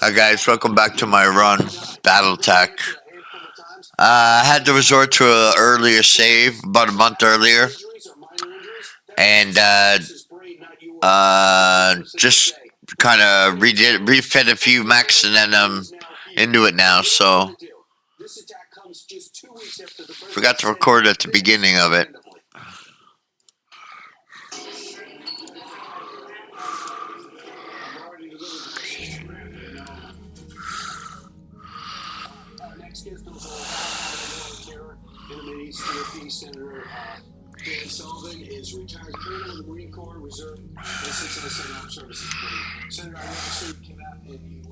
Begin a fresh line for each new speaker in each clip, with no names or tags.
Hi guys, welcome back to my run, Battletech. I had to resort to an earlier save, about a month earlier, and just kind of refit a few mechs, and then I'm into it now. So forgot to record at the beginning of it.
Senator Dan Sullivan is retired colonel of the Marine Corps Reserve and sits in the Senate Armed Services Committee. Senator, I noticed you came out and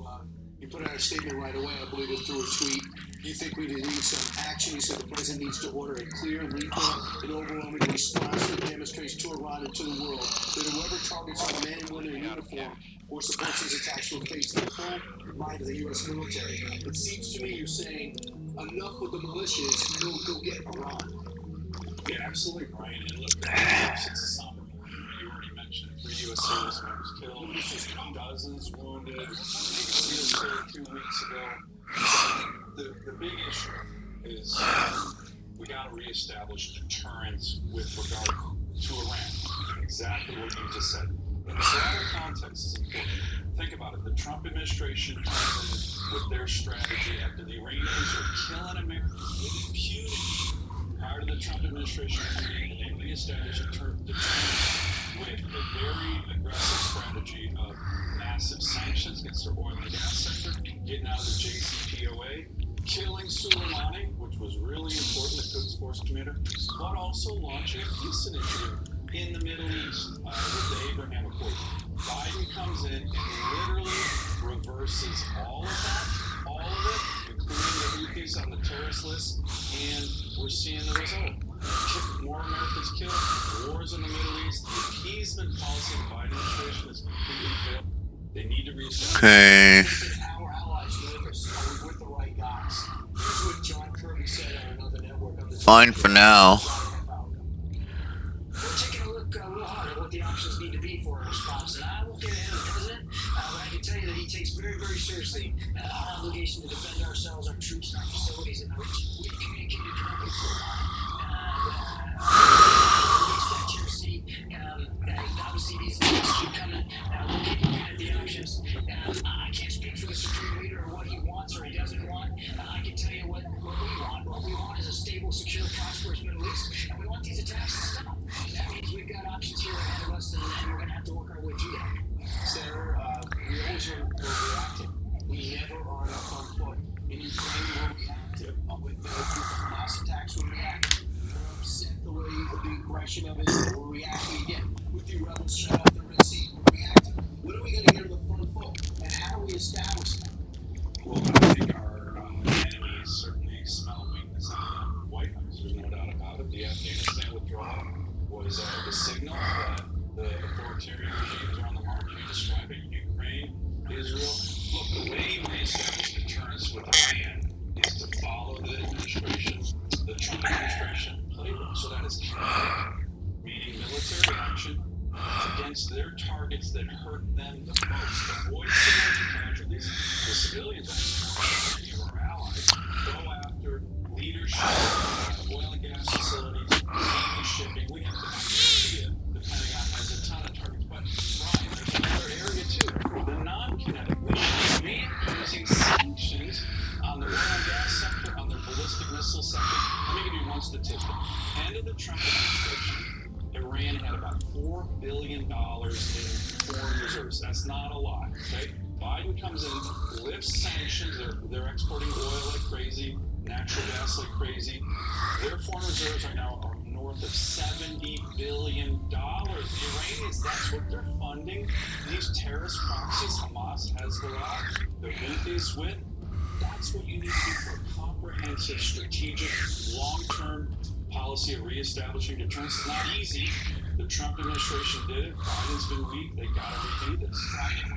you put out a statement right away. I believe it through a tweet. You think we need some action. You said the president needs to order a clear, lethal, and overwhelming response that demonstrates to Iran and to the world that whoever targets our men and women in uniform or supports these attacks will face the full might of the U.S. military. It seems to me you're saying enough with the militias. Go get Iran.
Yeah, absolutely, Brian. And look, it's a somber morning. You already mentioned 3 U.S. service members killed, dozens wounded, leaders killed 2 weeks ago. The big issue is we got to reestablish deterrence with regard to Iran. Exactly what you just said. And the broader context is important. Think about it. The Trump administration comes in with their strategy after the Iranians were killing Americans with impunity. Prior to the Trump administration coming in, they reestablished deterrence with a very aggressive strategy of massive sanctions against their oil and gas sector, getting out of the JCPOA, killing Soleimani, which was really important, the Quds Force commander, but also launching a peace initiative in the Middle East with the Abraham Accord. Biden comes in and literally reverses all of that, all of it, including the Houthis on the terrorist list, and we're seeing the result. More Americans killed, wars in the Middle East, the appeasement policy of the Biden administration has completely failed. They need to reestablish.
Okay.
Our allies nervous. Are we with the right guys? Here's what John Kirby said on another network.
Fine for now.
We're taking a look a little hard at what the options need to be for a response. And I won't get ahead of the president, but I can tell you that he takes very, very seriously our obligation to defend ourselves, our troops, and our facilities in the region. We've communicated directly to Iran. We expect to receive, obviously, these attacks keep coming. We'll keep looking at the options. I can't speak for the Supreme Leader or what he wants or he doesn't want. I can tell you what we want. What we want is a stable, secure, prosperous Middle East, and we want these attacks to stop. That means we've got options here ahead of us, and we're going to have to work our way through that. Senator, we always are reacting. We never are on our front foot. In Ukraine, we're reactive. With the Hamas attacks, we're reactive. We're upset the way the aggression of it, we're reacting again. With the rebels shut off the Red Sea, we're reactive. When are we going to get on the front foot? And how do we establish that?
Well, I think our enemies certainly smell weakness on the White House. There's no doubt about it. The Afghanistan withdrawal was the signal that the authoritarian regimes are on the march. You describe it, Ukraine, Israel. Look, the way we establish deterrence with Iran is to follow the Trump administration playbook. So that is kinetic, meaning military action against their targets that hurt them the most. Avoid civilian casualties. The civilians actually, many of our allies, go after leadership, oil and gas facilities, Navy shipping. We have the Pentagon has a ton of targets. But Brian, there's another area too. The non-kinetic. We should be using sanctions on the oil and gas sector, on the ballistic missile sector. Let me give you one statistic. End of the Trump administration, Iran had about $4 billion in foreign reserves. That's not a lot, okay? Biden comes in, lifts sanctions. They're exporting oil like crazy, natural gas like crazy. Their foreign reserves right now are north of $70 billion. The Iranians, that's what they're funding these terrorist proxies, Hamas, Hezbollah, the Houthis with. That's what you need to do for a comprehensive, strategic, long-term policy of reestablishing deterrence. It's not easy. The Trump administration did it. Biden's been weak. They got to repeat this.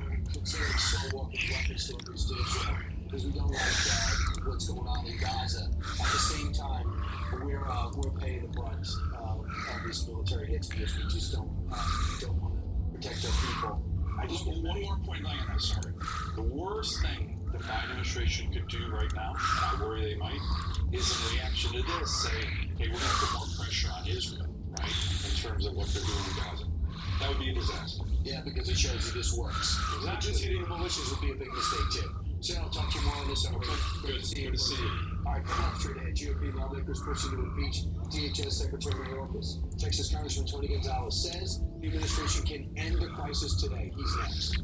We're considering so-walking weapons deliveries to Israel because we don't like what's going on in Gaza. At the same time, we're paying the brunt of these military hits because we just don't want to protect our people.
I just want one more point, Lang, and I'm sorry. The worst thing the Biden administration could do right now, and I worry they might, is in reaction to this say, hey, we're going to put more pressure on Israel, right, in terms of what they're doing in Gaza. That would be a disaster.
Yeah, because it shows you this works.
Exactly.
Not just hitting the militias would be a big mistake, too. So I'll talk to you more on this.
Okay, good to see you.
All right, come on, straight ahead. GOP lawmakers pushing to impeach DHS Secretary Mayorkas. Texas Congressman Tony Gonzalez says the administration can end the crisis today. He's next.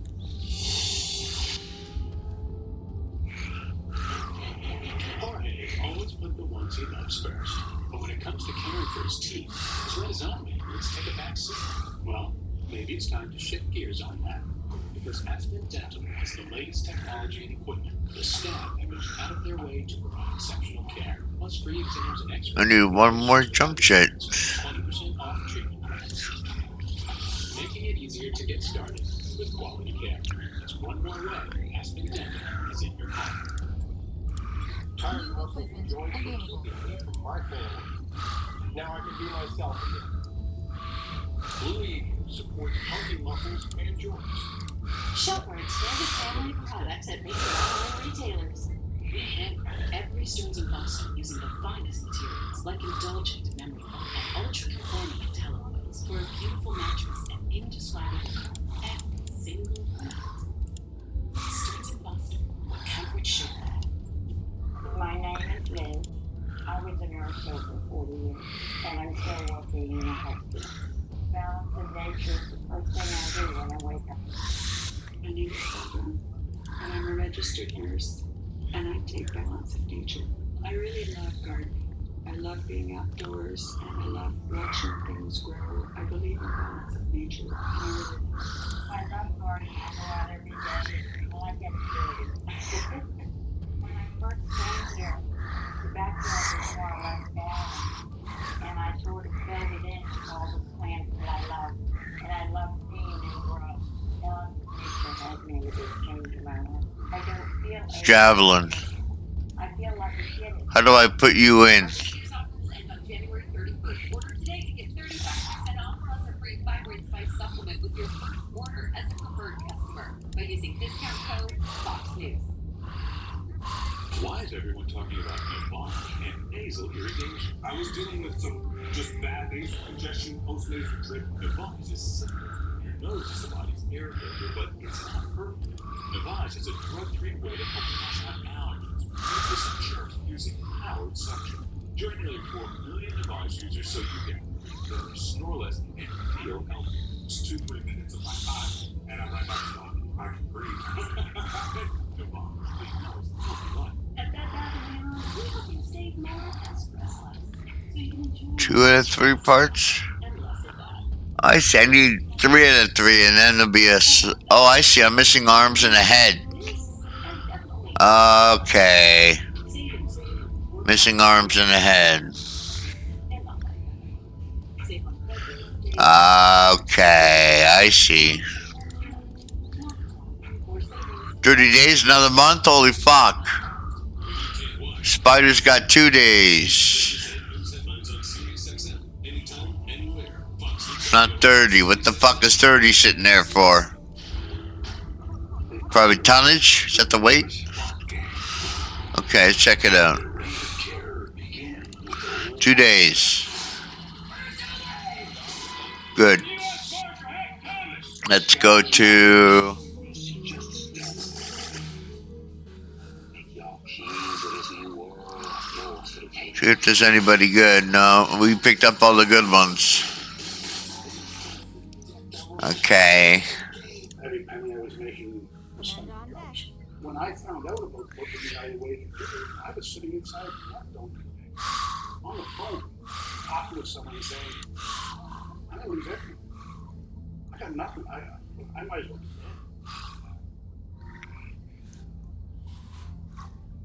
Jorge always put the ones he loves first. But when it comes to caring for his team, he's let his own maintenance take a back seat. Well, maybe it's time to shift gears on that. Because Aspen Dental has the latest technology and equipment, the staff that goes out of their way to provide exceptional care, plus free exams and x-rays.
I need one more jump jet.
20% off treatment plans. Making it easier to get started with quality care. It's one more way Aspen Dental is in your pocket.
Tired enough of enjoying from my family. Now I can be myself again.
Blue Eagle supports healthy muscles and joints.
Shop our extended family of products at major online retailers. We handcraft every Stearns & Foster using the finest materials like indulgent memory foam and ultra-conforming telephones for a beautiful mattress and indescribable every single night. Stearns & Foster, what comfort should have.
My name is Liz. I was a nurse for 40 years, and I'm still working in a hospital. Balance of nature is the first thing I do when I wake up.
My name is Sandra, and I'm a registered nurse, and I take balance of nature. I really love gardening. I love being outdoors, and I love watching things grow. I believe in balance of nature.
I love gardening. I go out every day, and I get dirty. When I first came here, the backyard was more or less balanced, and I sort of filled it in with all the plants that I love, and I love seeing them grow. Balance of nature has made a big change in my life. I don't feel
Javelin.
I feel like a kid.
How do I put you in?
January 31st. Order today to get 35% off plus a free fiber and spice supplement with your first order as a preferred customer by using discount code Fox News.
Why is everyone talking about pneumonia and nasal irrigation? I was dealing with some just bad nasal congestion, post-nasal drip. Pneumonia is simple. Your nose is the body's air filter, but it's not perfect. Navage is a drug-free way to help flush out allergens. Use this jerk using powered suction. Join nearly 4 million Navage users so you can breathe better, snore less, and feel healthy. It's 2-3 minutes of my time, and I'm right back to normal. I can breathe. Navage, the nose, healthy life.
At Battlematch, we help you save more and stress less, so you can enjoy
2 out of 3 parts?
and less of that.
I see. I need 3 out of 3, and then there'll be a. Oh, I see. I'm missing arms and a head. Okay. Missing arms and a head. Okay, I see. 30 days, another month? Holy fuck. Spider's got 2 days. It's not 30. What the fuck is 30 sitting there for? Probably tonnage? Is that the weight? Okay, let's check it out. 2 days. Good. Let's go to... See if there's anybody good. No, we picked up all the good ones. Okay.
I was making when I found out about what the evaluation did, I was sitting inside the lab on the phone, talking with somebody saying, I didn't lose everything. I got nothing. I might as well be dead.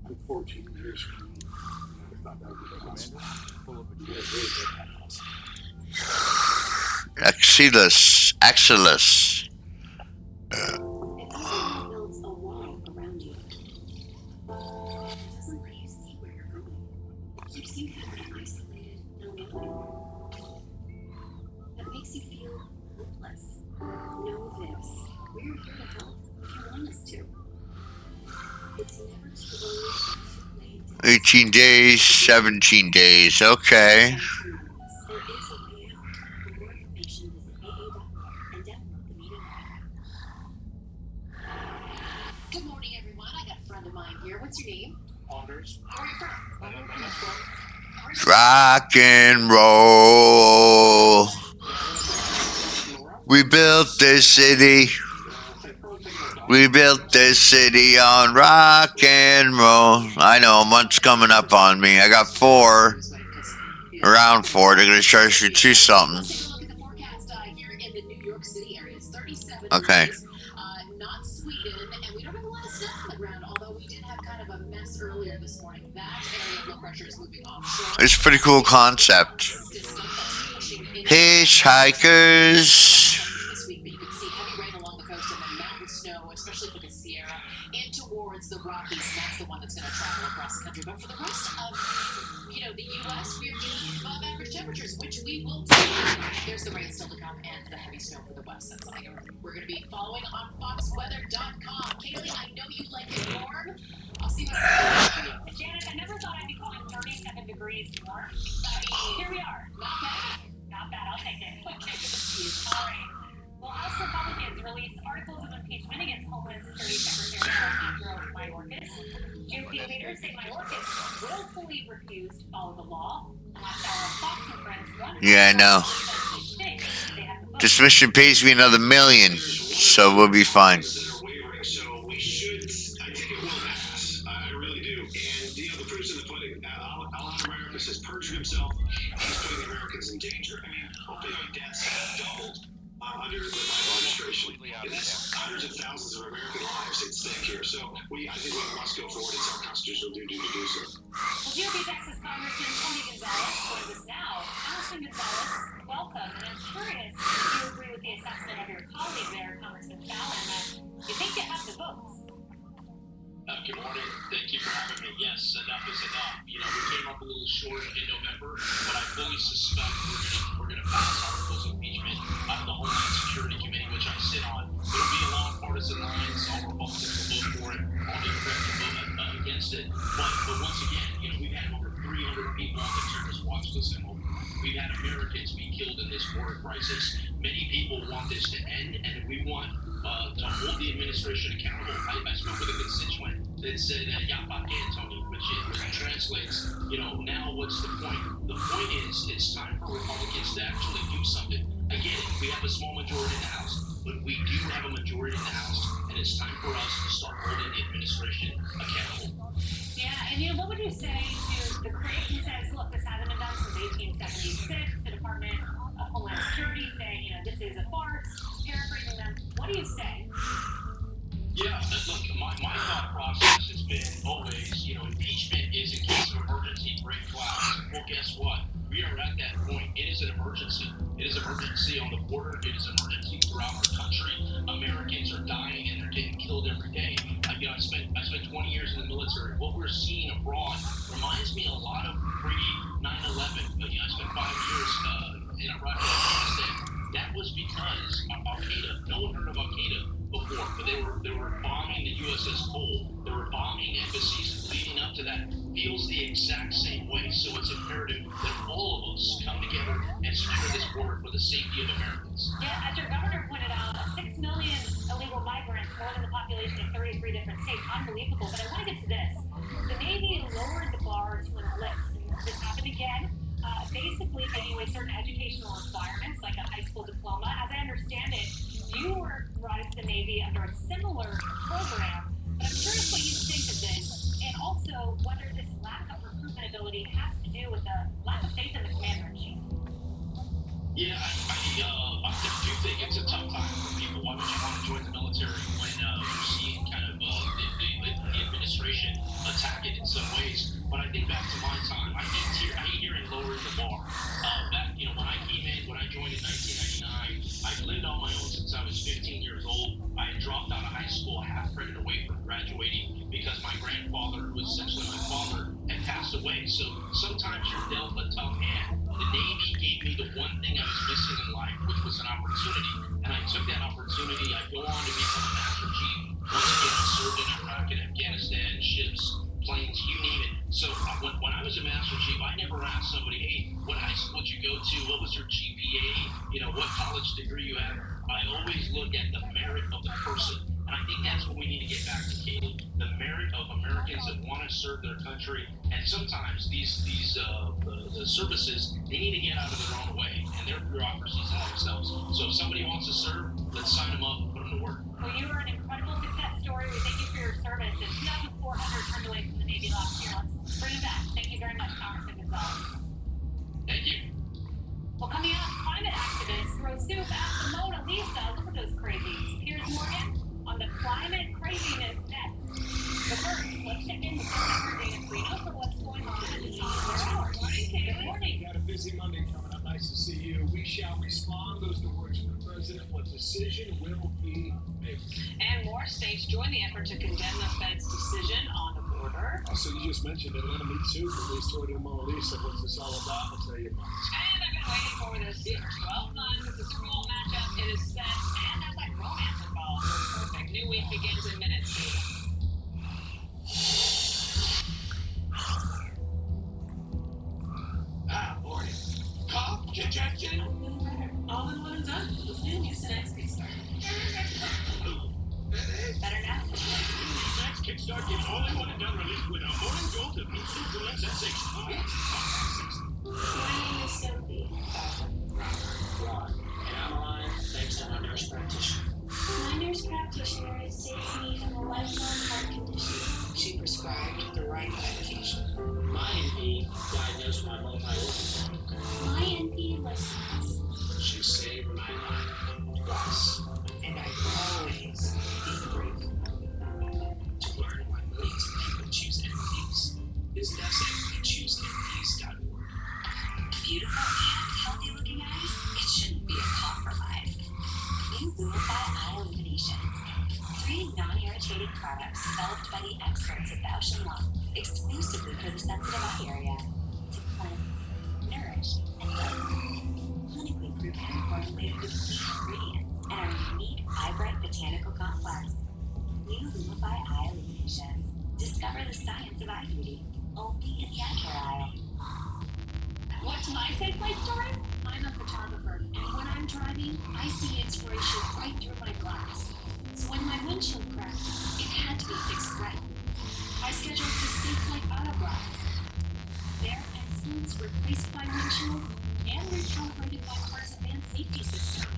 I'm 14 years from me. I thought that would be the last
Axilus.
It builds a wall around you. It doesn't let you see where you're going. Keeps you kind of isolated, no neighbor. That makes you feel hopeless. Know this. We're promised to. It's never too early or too late to
18 days, 17 days. Okay.
There is a way out. For more information, visit aa.org and download the meeting guide. Good morning, everyone. I got a friend of mine here. What's your name?
Anders.
Where are you from?
Rock and roll. We built this city. We built this city on rock and roll. I know, a month's coming up on me. I got 4. Around 4. They're going to charge you 2 something.
Let's take a look at the forecast here in the New York City area. It's 37
Okay.
degrees. Not Sweden, and we don't have a lot of snow on the ground, although we did have kind of a mess earlier this morning. That area of low pressure is moving offshore.
It's a pretty cool concept. Hitchhikers.
This week, but you can see heavy rain along the coast and then mountain snow, especially for the Sierra, in towards the Rockies. And that's the one that's going to travel across the country. But for the rest of the U.S., we're getting above average temperatures, which we will take. There's the rain still to come and the heavy snow for the west. That's something we're going to be following on foxweather.com. Kaylee, I know you like it warm. I'll see what I can do for you.
Janet, I never thought I'd be calling 37 degrees warm. Here we are.
Not bad.
Not bad, I'll take it.
Okay, good to see you.
All right. Well, House Republicans released articles of impeachment against Homeland Security Secretary Alejandro Mayorkas. GOP leaders say Mayorkas willfully refused to follow the law. Last hour, Fox and Friends wondered
Yeah, I know.
they have the vote.
This mission pays me another $1 million, so we'll be fine.
So we should. I think it will pass. I really do. And the proof's in the pudding. Alejandro Mayorkas has perjured himself. He's putting the Americans in danger. I mean, opioid deaths have doubled under the Biden administration. And that's hundreds of thousands of American lives at stake here. So I think we must go forward. It's our constitutional duty to do so.
Well, GOP Texas Congressman Tony Gonzalez joins us now. Congressman Gonzalez, welcome. And I'm curious if you agree with the assessment of your colleague there, Congressman Fallon, that you think you have the votes.
Good morning. Thank you for having me. Yes, enough is enough. We came up a little short in November, but I fully suspect we're gonna pass articles of impeachment out of the Homeland Security Committee, which I sit on. It'll be along partisan lines. All Republicans will vote for it. All Democrats will vote against it. But once again, we've had over 300 people on the terrorist watch list at home. We've had Americans be killed in this border crisis. Many people want this to end, and we want to hold the administration accountable. I spoke with a constituent that said Tony, which translates, now what's the point? The point is, it's time for Republicans to actually do something. Again, we have a small majority in the House, but we do have a majority in the House, and it's time for us to start holding the administration accountable.
Yeah, and what would you say to the critic who says, look, this hasn't been done since 1876, the Department of Homeland Security saying, this is a farce, paraphrasing them. What do you say?
Yeah, look, my thought process has been always, impeachment is in case of emergency, break glass. Well, guess what? We are at that point. It is an emergency. It is an emergency on the border. It is an emergency throughout our country. Americans are dying and they're getting killed every day. I spent 20 years in the military. What we're seeing abroad reminds me a lot of pre-9/11. I spent 5 years in Iraq and Afghanistan. That was because of Al-Qaeda. No one heard of Al-Qaeda before, but they were bombing the USS Cole. They were bombing embassies leading up to that. Feels the exact same way. So it's imperative that all of us come together and secure this border for the safety of Americans.
Yeah, as your governor pointed out, 6 million illegal migrants, more than the population of 33 different states. Unbelievable. But I want to get to this. The Navy lowered the bar to enlist. This happened again. Basically taking away certain educational requirements, like a high school diploma. As I understand it, you were brought into the Navy under a similar program. But I'm curious what you think of this, and also whether this lack of recruitment ability has to do with the lack of faith in the commander-in-chief.
Yeah, I do think it's a tough time for people. Why would you want to join the military when you're seeing kind of the administration attack it in some ways? But I think back to my time, I hate hearing lowering the bar. Back, when I came in, when I joined in 1999, I've lived on my own since I was 15 years old. I had dropped out of high school a half credit away from graduating because my grandfather, who was essentially my father, had passed away. So sometimes you're dealt a tough hand. The Navy gave me the one thing I was missing in life, which was an opportunity. And I took that opportunity. I go on to become a Master Chief. Once Americans that want to serve their country, and sometimes the services, they need to get out of their own way and their bureaucracies and themselves. So if somebody wants to serve, let's sign them up and put them to work.
Well, you are an incredible success story. We thank you for your service. And 2,400 turned away from the Navy last year. Let's bring it back. Thank you very much, Congressman Gonzalez.
Thank you.
Well, coming up, climate activists throw soup at the Mona Lisa. Look at those crazies. Here's Morgan on the climate craziness next. But first, let's check in with Dana Frino for what's going on at the top of their hour. Good morning.
Got a busy Monday coming up. Nice to see you. We shall respond. Those are the words from the president. What decision will he make?
And more states join the effort to condemn the Fed's decision on the border.
So you just mentioned Atlanta Meat Soup, at least toward the Mona Lisa. What's this all about? I'll tell you about.
And I've been waiting for this for 12 months. It's a Super Bowl matchup. It is set, and that's like romance involved. Perfect. New week begins in minutes.
Ah, boy. Cough, congestion.
All in one and done. With new Mucinex Kickstart. Better now.
Mucinex Kickstart gets all in one and done relief with a morning jolt of new succulent sensation.
My name is Sophie.
Ron. And I'm alive thanks to my nurse practitioner.
My nurse practitioner has saved me from a lifelong heart condition.
She prescribed the right medication. My NP diagnosed my multi-organ.
My NP listens.
She saved my life twice. And I always be grateful. To learn why millions of people choose NPs, visit us at choosenps.org.
Beautiful and healthy looking eyes? It shouldn't be a compromise. New Lumify Eye Illuminations. 3 non-irritating products developed by the experts at Bausch & Lomb, exclusively for the sensitive eye area. To cleanse, nourish, and lift. Clinically proven and formulated with clean ingredients and our unique Eye-Bright Botanical Complex. New Lumify Eye Illuminations. Discover the science of eye beauty, only in the eye care aisle.
What's my safe light story? I'm a photographer, and when I'm driving, I see inspiration right through my glass. So when my windshield cracked, it had to be fixed right. I scheduled the Safe Light Auto Glass. Their excellence replaced my windshield and recalibrated my car's advanced safety system.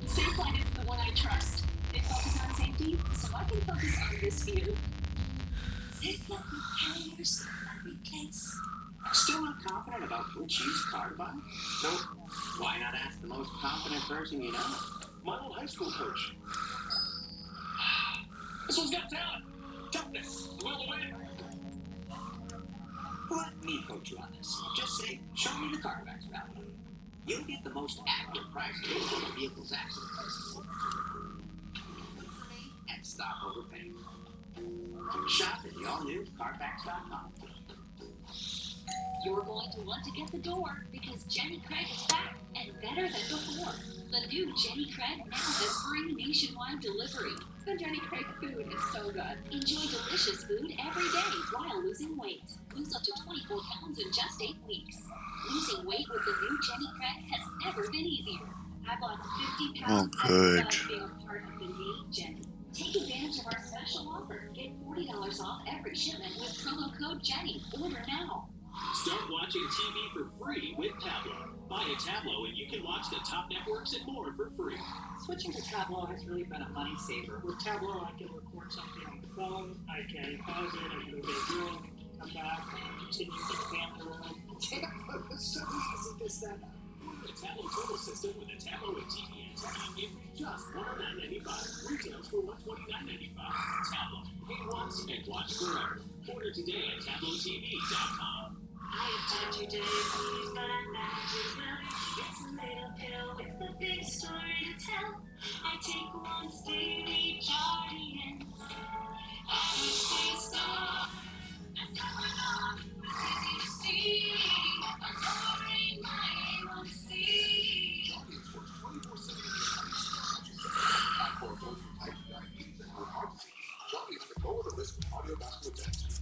Safe Light is the one I trust. They focus on safety, so I can focus on this view.
Safe Light repairs every case.
Still not confident about which used car to buy? Nope. Why not ask the most confident person you know?
My old high school coach.
This one's got talent. Toughness. Will to win.
Let me coach you on this. Just say, show me the Carfax value. You'll get the most accurate prices on the vehicle's accident prices. And stop overpaying. Shop at the all-new Carfax.com.
You're going to want to get the door because Jenny Craig is back and better than before. The new Jenny Craig now has free nationwide delivery.
The Jenny Craig food is so good.
Enjoy delicious food every day while losing weight. Lose up to 24 pounds in just 8 weeks. Losing weight with the new Jenny Craig has never been easier.
I've lost 50 pounds
good.
without being a part of the new Jenny.
Take advantage of our special offer. Get $40 off every shipment with promo code Jenny. Order now.
Start watching TV for free with Tablo. Buy a Tablo and you can watch the top networks and more for free.
Switching to Tableau has really been a money saver.
With Tableau, I can record something on the phone, I can pause it, I can go get a room, come back, continue to the family room.
Damn, it's so easy to set up.
The Tablo total system with a Tablo and TV antenna in just $109.95. Retails for $129.95. Tablo. Pay once and watch forever. Order today at TabloTV.com.
I have touched your day, please, my magic melody. It's a little pill with a big story to tell. I take one daily party and I will stay star. I'm going on, it's easy to see. I'm lowering my A1C.
Johnny's works 24/7 for those with type 2 diabetes and heart disease. Johnny's the go of the risk of cardiovascular death.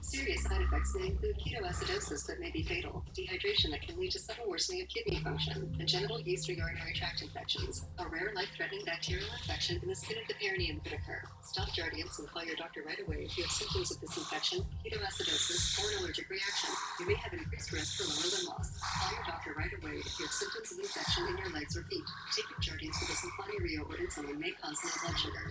Serious Side effects may include ketoacidosis that may be fatal, dehydration that can lead to sudden worsening of kidney function, congenital yeast or urinary tract infections. A rare life-threatening bacterial infection in the skin of the perineum could occur. Stop Jardiance and call your doctor right away if you have symptoms of this infection, ketoacidosis, or an allergic reaction. You may have increased risk for lower limb loss. Call your doctor right away if you have symptoms of infection in your legs or feet. Take your Jardiance with some Rio or insulin may cause low blood sugar.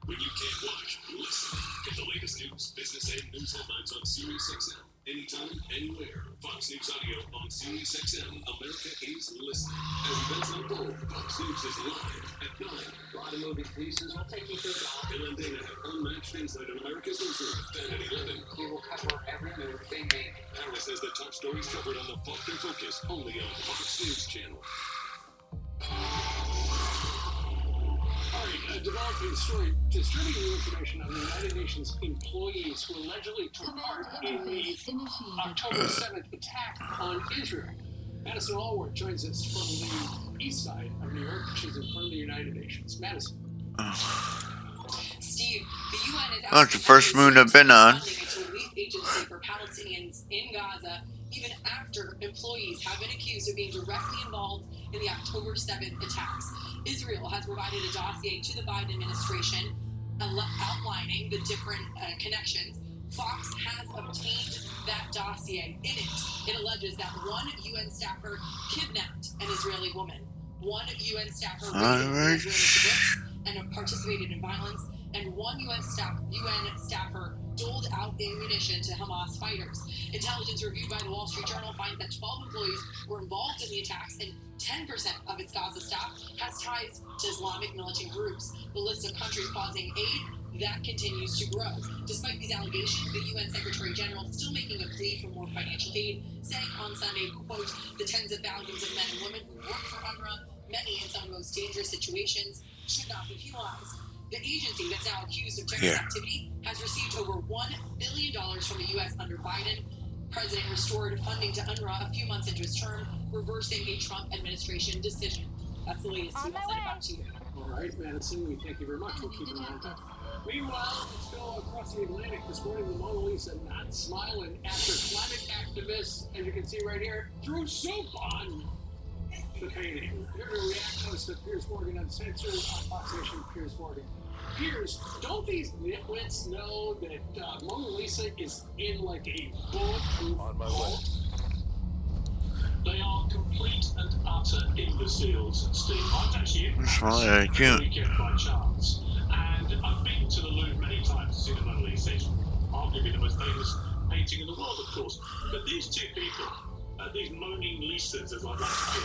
When you can't watch, listen. Get the latest news, business, and news headlines on SiriusXM. Anytime, anywhere. Fox News Audio on SiriusXM. America is listening. As events unfold, Fox News is live at 9.
A lot of moving pieces. We'll take you through it all.
And then at Unmatched Insight of America's Newsroom. Then at 11.
We will cover every move they make.
Paris has the top stories covered on the Falcon Focus, only on Fox News Channel.
All right, developing story, distributing new information on the United Nations employees who allegedly took part in the October 7th attack on Israel. Madison Allworth joins us from the east side of New York. She's in front of the United Nations. Madison.
Steve, the UN is
That's the first moon I've been on.
its relief agency for Palestinians in Gaza, even after employees have been accused of being directly involved in the October 7th attacks. Israel has provided a dossier to the Biden administration outlining the different connections. Fox has obtained that dossier. In it alleges that one UN staffer kidnapped an Israeli woman. One UN staffer raped an Israeli kibbutz and participated in violence, and one UN staffer doled out ammunition to Hamas fighters. Intelligence reviewed by the Wall Street Journal finds that 12 employees were involved in the attacks, and 10% of its Gaza staff has ties to Islamic militant groups. The list of countries pausing aid, that continues to grow. Despite these allegations, the UN Secretary General is still making a plea for more financial aid, saying on Sunday, quote, the tens of thousands of men and women who work for UNRWA, many in some of the most dangerous situations, should not be penalized. The agency that's now accused of terrorist activity has received over $1 billion from the U.S. under Biden. President restored funding to UNRWA a few months into his term, reversing a Trump administration decision. That's the latest. I'll send it back to you.
All right, Madison, we thank you very much. We'll keep an eye on that. Meanwhile, let's go across the Atlantic. This morning, the Mona Lisa not smiling after climate activists, as you can see right here, threw soup on the painting. Here to react to us to Piers Morgan Uncensored on Fox Nation. Piers Morgan. Piers, don't these nitwits know that Mona Lisa is in like a bulletproof vault?
They are complete and utter imbeciles, Steve. I was actually in
Paris
the weekend by chance, and I've been to the Louvre many times to see the Mona Lisa. It's arguably the most famous painting in the world, of course. But these two people, these moaning Lisas, as I like to call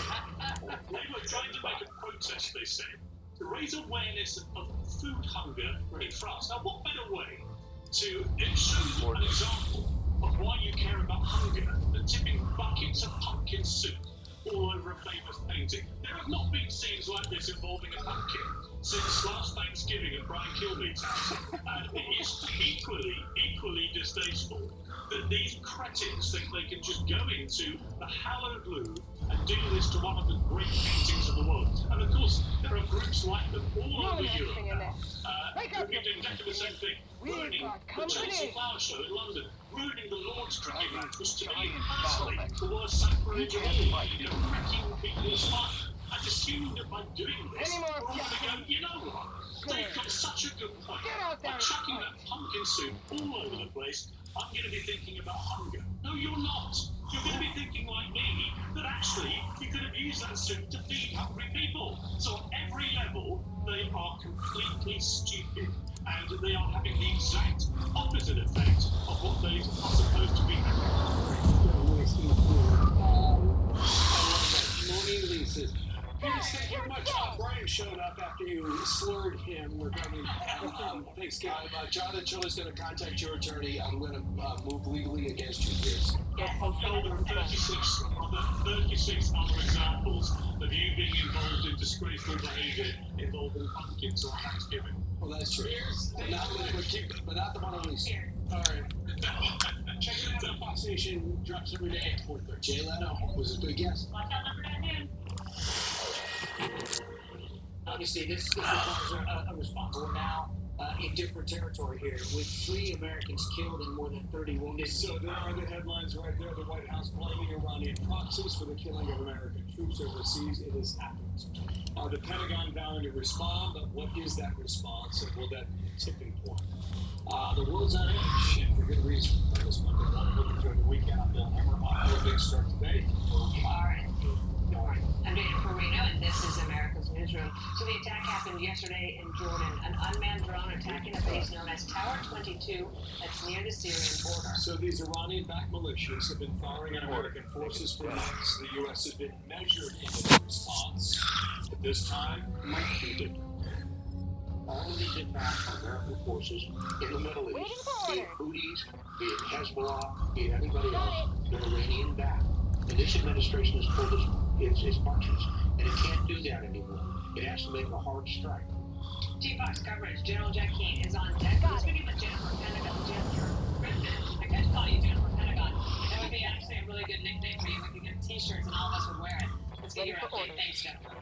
them, they were trying to make a protest, they said, to raise awareness of food hunger in France. Now, what better way to show an example of why you care about hunger than tipping buckets of pumpkin soup all over a famous painting? There have not been scenes like this involving a pumpkin since last Thanksgiving at Brian Kilmeade's house. And it is equally distasteful that these cretins think they can just go into the hallowed Louvre and do this to one of the great paintings of the world. And of course, there are groups like them all over Europe who've been doing exactly the same thing, ruining the Chelsea Flower Show in London, ruining the Lord's cricket match, which to me, personally, the worst sacrilege of all, wrecking people's fun. And assume that by doing this, we're all going to go, you know what? They've got such a good point. By chucking that pumpkin soup all over the place, I'm going to be thinking about hunger. No, you're not. You're going to be thinking like me, that actually you could have used that soup to feed hungry people. So on every level, they are completely stupid. And they are having the exact opposite effect of what they are supposed to be having.
Moaning Lisa's. Piers, thank you very much. Brian showed up after you slurred him regarding Thanksgiving.
John and Jill is going to contact your attorney. I'm going to move legally against you, Piers.
There are 36 other examples of you being involved in disgraceful behaviour involving pumpkins on Thanksgiving.
Well, that's true. But not the Mona Lisa.
All right. Check it out. Fox Nation drops every day at 4:30.
Jay Leno was a good guest.
Watch out, number 9 noon.
Obviously, this requires a response. We're now in different territory here, with 3 Americans killed and more than 30 wounded.
So there are the headlines right there. The White House blaming Iranian proxies for the killing of American troops overseas. It has happened. The Pentagon vowing to respond, but what is that response, and will that be a tipping point? The world's on edge, and for good reason. This Monday morning, looking toward the weekend, I'm Bill Hammer. On to a big start today.
I'm Dana Perino, and this is America's Newsroom. So the attack happened yesterday in Jordan, an unmanned drone attacking a base known as Tower 22 that's near the Syrian border.
So these Iranian-backed militias have been firing on American forces for months. The U.S. has been measured in its response, but this time might be different.
All of these attacks on American forces in the Middle East, be it Houthis, be it Hezbollah, be it anybody else, they're Iranian backed. And this administration has pulled its punches, and it can't do that anymore. It has to make a hard strike.
T-Fox coverage, General Jack Keane is on deck. He's speaking with Jennifer Pentagon. Jennifer Griffin. I could call you Jennifer Pentagon. That would be actually a really good nickname for you. We could get t-shirts and all of us would wear it. Let's get your update. Thanks, Jennifer.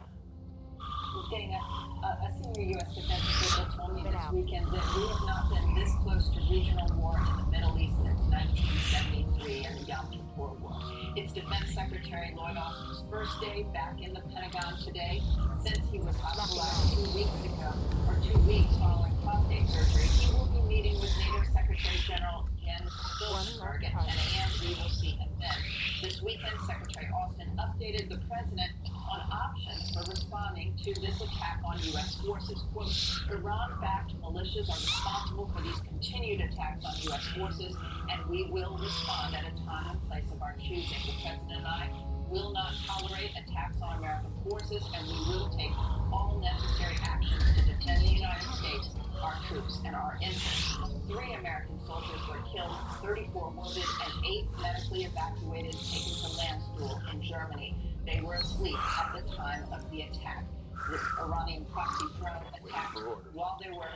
Dana, a senior U.S. defense official told me this weekend that we have not been this close to regional war in the Middle East since 1973 and the Yom Kippur War. It's Defense Secretary Lloyd Austin's first day back in the Pentagon today since he was hospitalized 2 weeks ago, or 2 weeks following prostate surgery. He will be meeting with NATO Secretary General Jens Stoltenberg at 10 a.m. We will see him then. This weekend, Secretary Austin updated the president on options for responding to this attack on U.S. forces. Quote, Iran-backed militias are responsible for these continued attacks on U.S. forces, and we will respond at a time and place of our choosing. The president and I will not tolerate attacks on American forces, and we will take all necessary actions to defend the United States, our troops, and our interests. 3 American soldiers were killed, 34 wounded, and 8 medically evacuated, taken to Landstuhl in Germany. They were asleep at the time of the attack. This Iranian proxy drone attacked while they were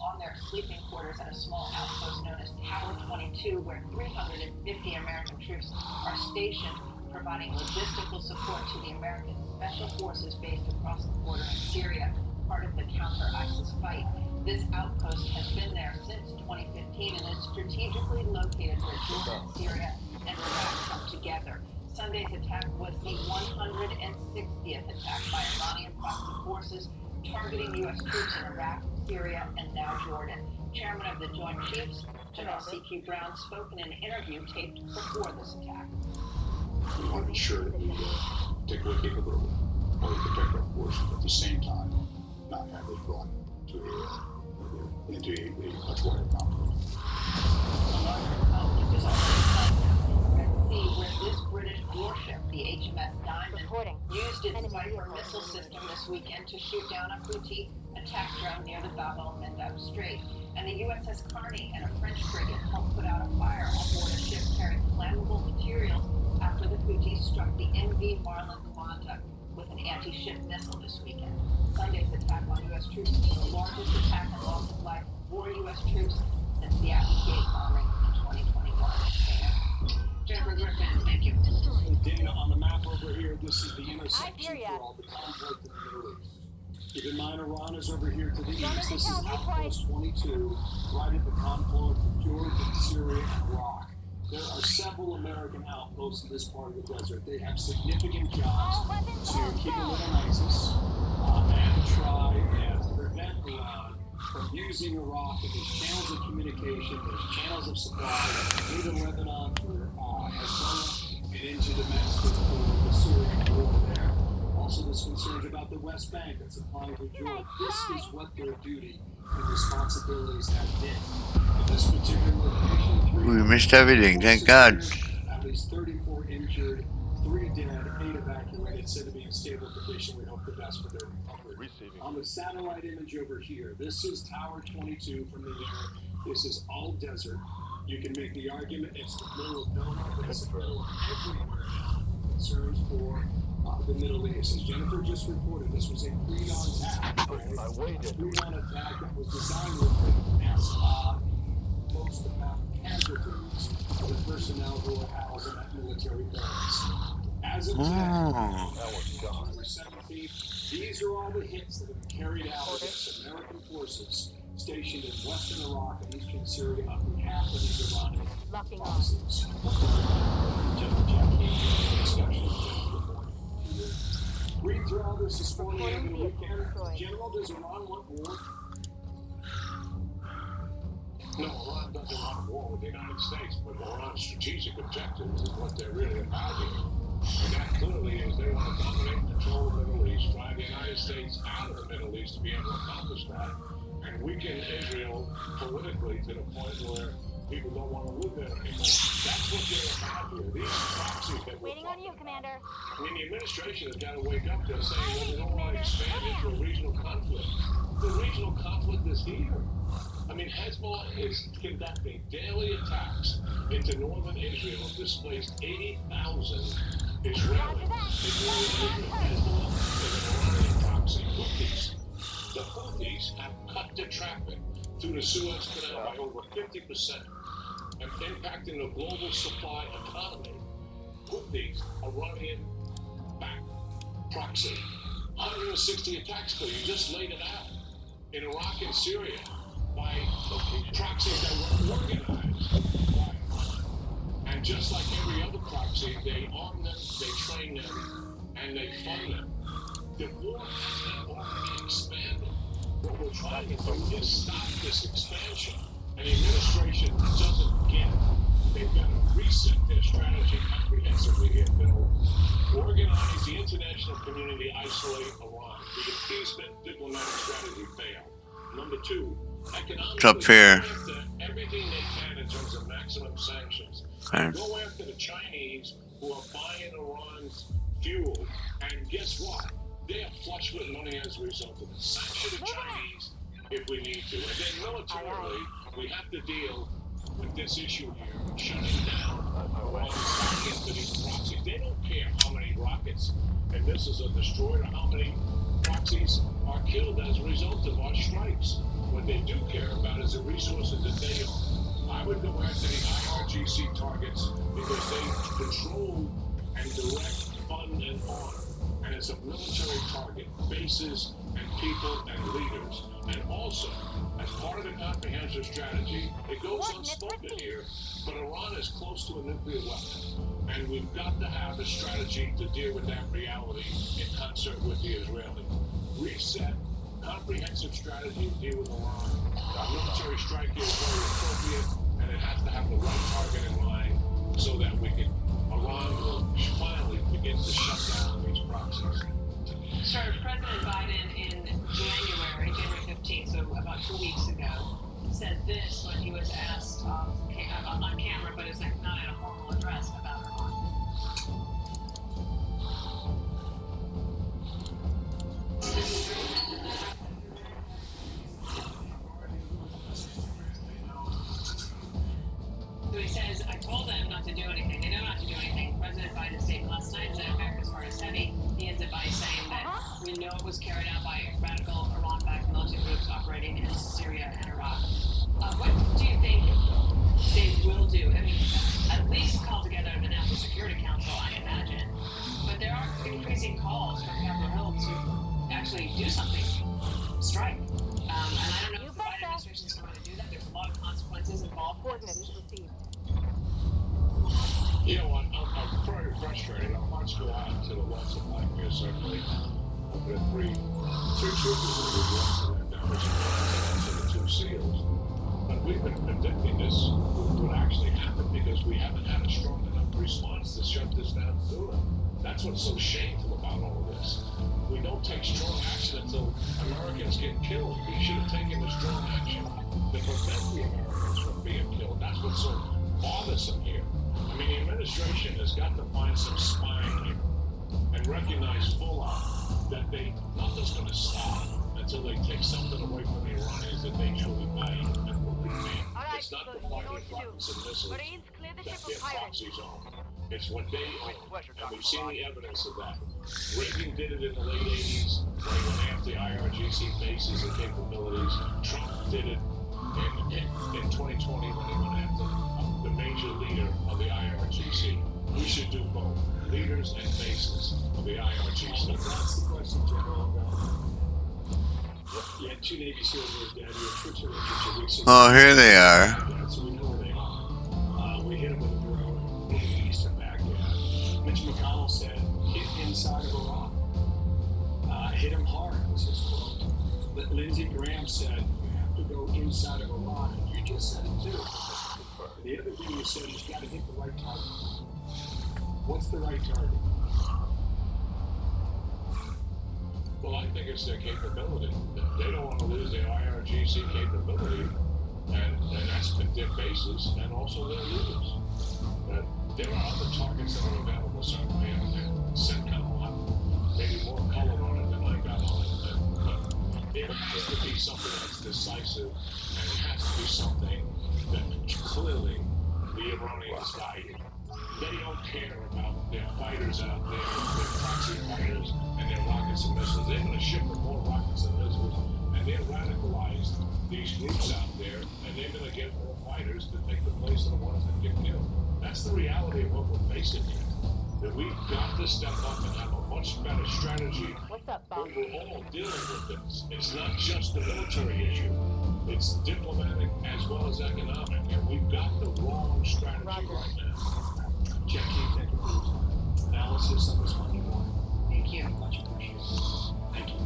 on their sleeping quarters at a small outpost known as Tower 22, where 350 American troops are stationed, providing logistical support to the American special forces based across the border in Syria, part of the counter-ISIS fight. This outpost has been there since 2015 and is strategically located where Jordan, Syria, and Iraq come together. Sunday's attack was the 160th attack by Iranian proxy forces targeting U.S. troops in Iraq, Syria, and now Jordan. Chairman of the Joint Chiefs, General C.Q. Brown, spoke in an interview taped before this attack.
We want to be sure that we take away capability or protect our forces at the same time, not have it brought into a much wider conflict.
There's also where this British warship, the HMS Diamond, used its Viper missile system this weekend to shoot down a Houthi attack drone near the Bab el-Mandeb Strait. And the USS Carney and a French frigate helped put out a fire on board a ship carrying flammable materials after the Houthis struck the MV Marlin Quanta with an anti-ship missile this weekend. Sunday's attack on U.S. troops is the largest attack and loss of life for U.S. troops since the Abbey Gate bombing in 2021.
Jennifer Griffin, thank you.
Dana, on the map over here, this is the intersection for all the conflict in the Middle East. Keep in mind, Iran is over here to the east. This is Outpost 22, right at the confluence of Jordan, Syria, and Iraq. There are several American outposts in this part of the desert. They have significant jobs to keep an eye on ISIS and try and prevent Iran from using Iraq as channels of communication, as channels of supply, into Lebanon for Hezbollah and into Damascus for the Syrian war there. Also, there's concerns about the West Bank that's applying to Jordan. This is what their duty and responsibilities have been. In this particular location,
We missed everything, thank God.
At least 34 injured, 3 dead, 8 evacuated, said to be in stable condition. We hope the best for their recovery. On the satellite image over here, this is Tower 22 from the air. This is all desert. You can make the argument it's the middle of nowhere, but it's the middle of everywhere now. Concerns for the Middle East. As Jennifer just reported, this was a pre-dawn attack. A pre-dawn attack that was designed with most amount of casualties for the personnel who are housed in that military barracks. As of today,
Oh.
November 17th, these are all the hits that have been carried out against American forces stationed in western Iraq and eastern Syria on behalf of these Iranian proxies. General Jackie, discussion, General report. Read through all this morning and over the weekend. General, does Iran want war?
No, Iran doesn't want war with the United States, but Iran's strategic objectives is what they're really about here. And that clearly is they want to dominate and control the Middle East, drive the United States out of the Middle East to be able to accomplish that, and weaken Israel politically to the point where people don't want to live there anymore. That's what they're about here. These proxies that we're
Waiting on you,
talking
Commander.
about. I mean, the administration has got to wake up. They're saying, well, we don't want to expand into a regional conflict. The regional conflict is here. I mean, Hezbollah is conducting daily attacks into northern Israel and displaced 80,000 Israelis. Hezbollah is an Iranian proxy. Houthis. The Houthis have cut the traffic through the Suez Canal by over 50% and impacting the global supply economy. Houthis, Iranian back proxy. 160 attacks, you just laid it out. In Iraq and Syria, by proxies that were organized by Iran. And just like every other proxy, they arm them, they train them, and they fund them. The war has already expanded. What we're trying to do is stop this expansion. And the administration doesn't get it. They've got to reset their strategy comprehensively here, Bill. Organize the international community, isolate Iran. The appeasement diplomatic strategy failed. Number two,
It's up here.
everything they can in terms of maximum sanctions.
Okay.
Go after the Chinese who are buying Iran's fuel, and guess what? They are flush with money as a result of it. Sanction the Chinese if we need to. And then militarily, we have to deal with this issue here, shutting down all these rockets to these proxies. They don't care how many rockets and missiles are destroyed or how many proxies are killed as a result of our strikes. What they do care about is the resources that they own. I would go after the IRGC targets because they control and direct, fund, and arm. And it's a military target, bases and people and leaders. And also, as part of the comprehensive strategy, it goes unspoken here, but Iran is close to a nuclear weapon. And we've got to have a strategy to deal with that reality in concert with the Israelis. Reset, comprehensive strategy to deal with Iran. A military strike here is very appropriate, and it has to have the right target in mind so that Iran will finally begin to shut down these proxies.
Sir, President Biden in January 15th, so about 2 weeks ago, said this when he was asked on camera, but it's not in a formal address about Iran. So he says, I told them not to do anything. They know not to do anything. President Biden's statement last night said America's heart is heavy. He ends it by saying that we know it was carried out by radical Iran-backed militant groups operating in Syria and Iraq. What do you think they will do? I mean, at least call together the National Security Council, I imagine. But there are increasing calls from Capitol Hill to actually do something, strike. And I don't know if the Biden administration is going to do that. There's a lot of consequences involved.
Coordinates received.
You know what? I'm very frustrated. Our hearts go out to the loss of life here, certainly. The three troopers that we've lost in that damage to the two SEALs. But we've been predicting this would actually happen because we haven't had a strong enough response to shut this down sooner. That's what's so shameful about all of this. We don't take strong action until Americans get killed. We should have taken a strong action to prevent the Americans from being killed. That's what's so bothersome here. I mean, the administration has got to find some spine here and recognize full on that nothing's going to stop until they take something away from the Iranians that they truly value and will remain. It's not the fighting rockets and missiles that their proxies own. It's what they own. And we've seen the evidence of that. Reagan did it in the late 80s when he went after the IRGC bases and capabilities. Trump did it in 2020 when he went after the major leader of the IRGC.
We should do both, leaders and bases of the IRGC.
That's the question, General. You had 2 Navy SEALs who were dead. You had troops who were injured 2 weeks ago.
Oh, here they are.
Baghdad, so we know where they are. We hit them with a drone in eastern Baghdad. Mitch McConnell said, hit inside of Iraq. Hit him hard, was his quote. But Lindsey Graham said, you have to go inside of Iraq. And you just said it too. The other thing you said is you got to hit the right target. What's the right target?
Well, I think it's their capability. They don't want to lose their IRGC capability, and that's their bases and also their leaders. But there are other targets that are available, certainly, and CENTCOM will have maybe more color on it than I got on it. But it has to be something that's decisive, and it has to be something that clearly the Iranians guided. They don't care about their fighters out there, their proxy fighters, and their rockets and missiles. They're going to ship them more rockets and missiles, and they're radicalized these groups out there, and they're going to get more fighters to take the place of the ones that get killed. That's the reality of what we're facing here. That we've got to step up and have a much better strategy overall dealing with this. It's not just a military issue. It's diplomatic as well as economic, and we've got the wrong strategy right now.
Jackie, thank you for your analysis on this Monday morning.
Thank you.
Much appreciated. Thank you.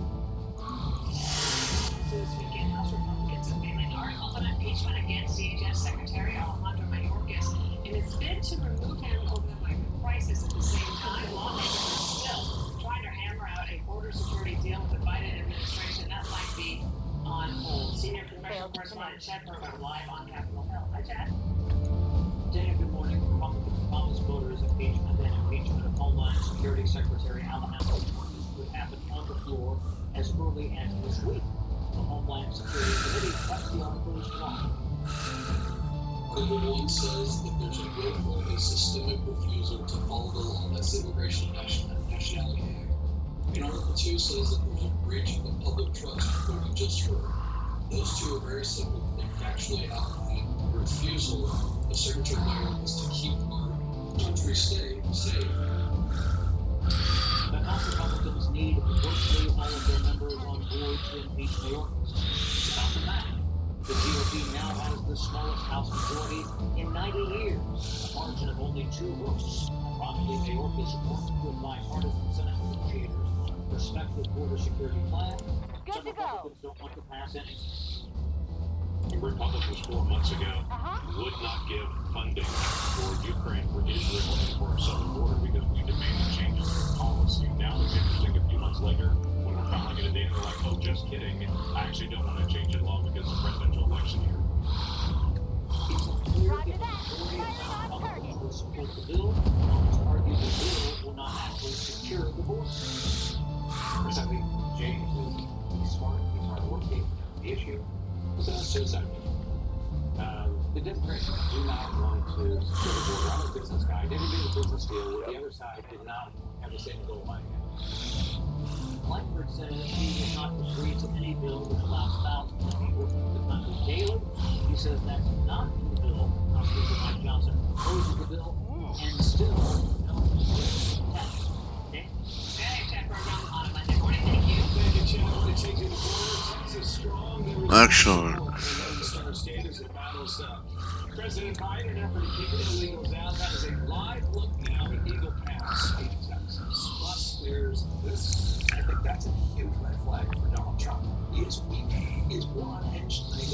This weekend, House Republicans unveiling articles on impeachment against DHS Secretary Alejandro Mayorkas in his bid to remove him over the migrant crisis. At the same time, lawmakers are still trying to hammer out a border security deal with the Biden administration that might be on hold. Senior congressional correspondent Chad Berger live on Capitol Hill. Hi, Chad.
Dan, good morning. Republicans promised voters impeachment and impeachment of Homeland Security Secretary Alejandro Mayorkas would happen on the floor as early as this week. The Homeland Security Committee cut the article as wrong.
Article 1 says that there's a willful and systemic refusal to follow the law. That's the Immigration and Nationality Act. And Article 2 says that there's a breach of public trust, what you just heard. Those two are very simple. They factually outline the refusal of Secretary Mayorkas to keep our country safe.
The House Republicans need virtually all of their members on board to impeach Mayorkas. It's about the map. The GOP now has the smallest House majority in 90 years, a margin of only 2 votes. Ironically, Mayorkas worked with bipartisan Senate negotiators to respect the border security plan. Some Republicans don't want to pass any.
The Republicans 4 months ago would not give funding for Ukraine, for Israel, and for our southern border because we demanded changes in policy. Now it's interesting, a few months later, when we're finally going to date, they're like, oh, just kidding. I actually don't want to change the law because of the presidential election here.
It's unclear if the majority of Republicans will support the bill. Others argue the bill will not actually secure the border.
Because I think James is smart. He's hardworking. The issue is a suicide mission. The Democrats do not want to secure the border. I'm a business guy. I didn't do the business deal with the other side, did not have the same goal I had.
Langford says he will not agree to any bill which allows thousands of people to the country daily. He says that's not in the bill. Speaker Mike Johnson opposes the bill and still no tax. Okay?
Hey, Chad Berger on Monday morning. Thank you.
Thank you, Chad. We're changing the border. Texas strong.
Excellent.
Star Standards and battles. President Biden, in an effort to keep illegals out, that is a live look now at Eagle Pass in Texas. Plus, there's this. I think that's a huge red flag for Donald Trump. He is weak. He is one-edged like a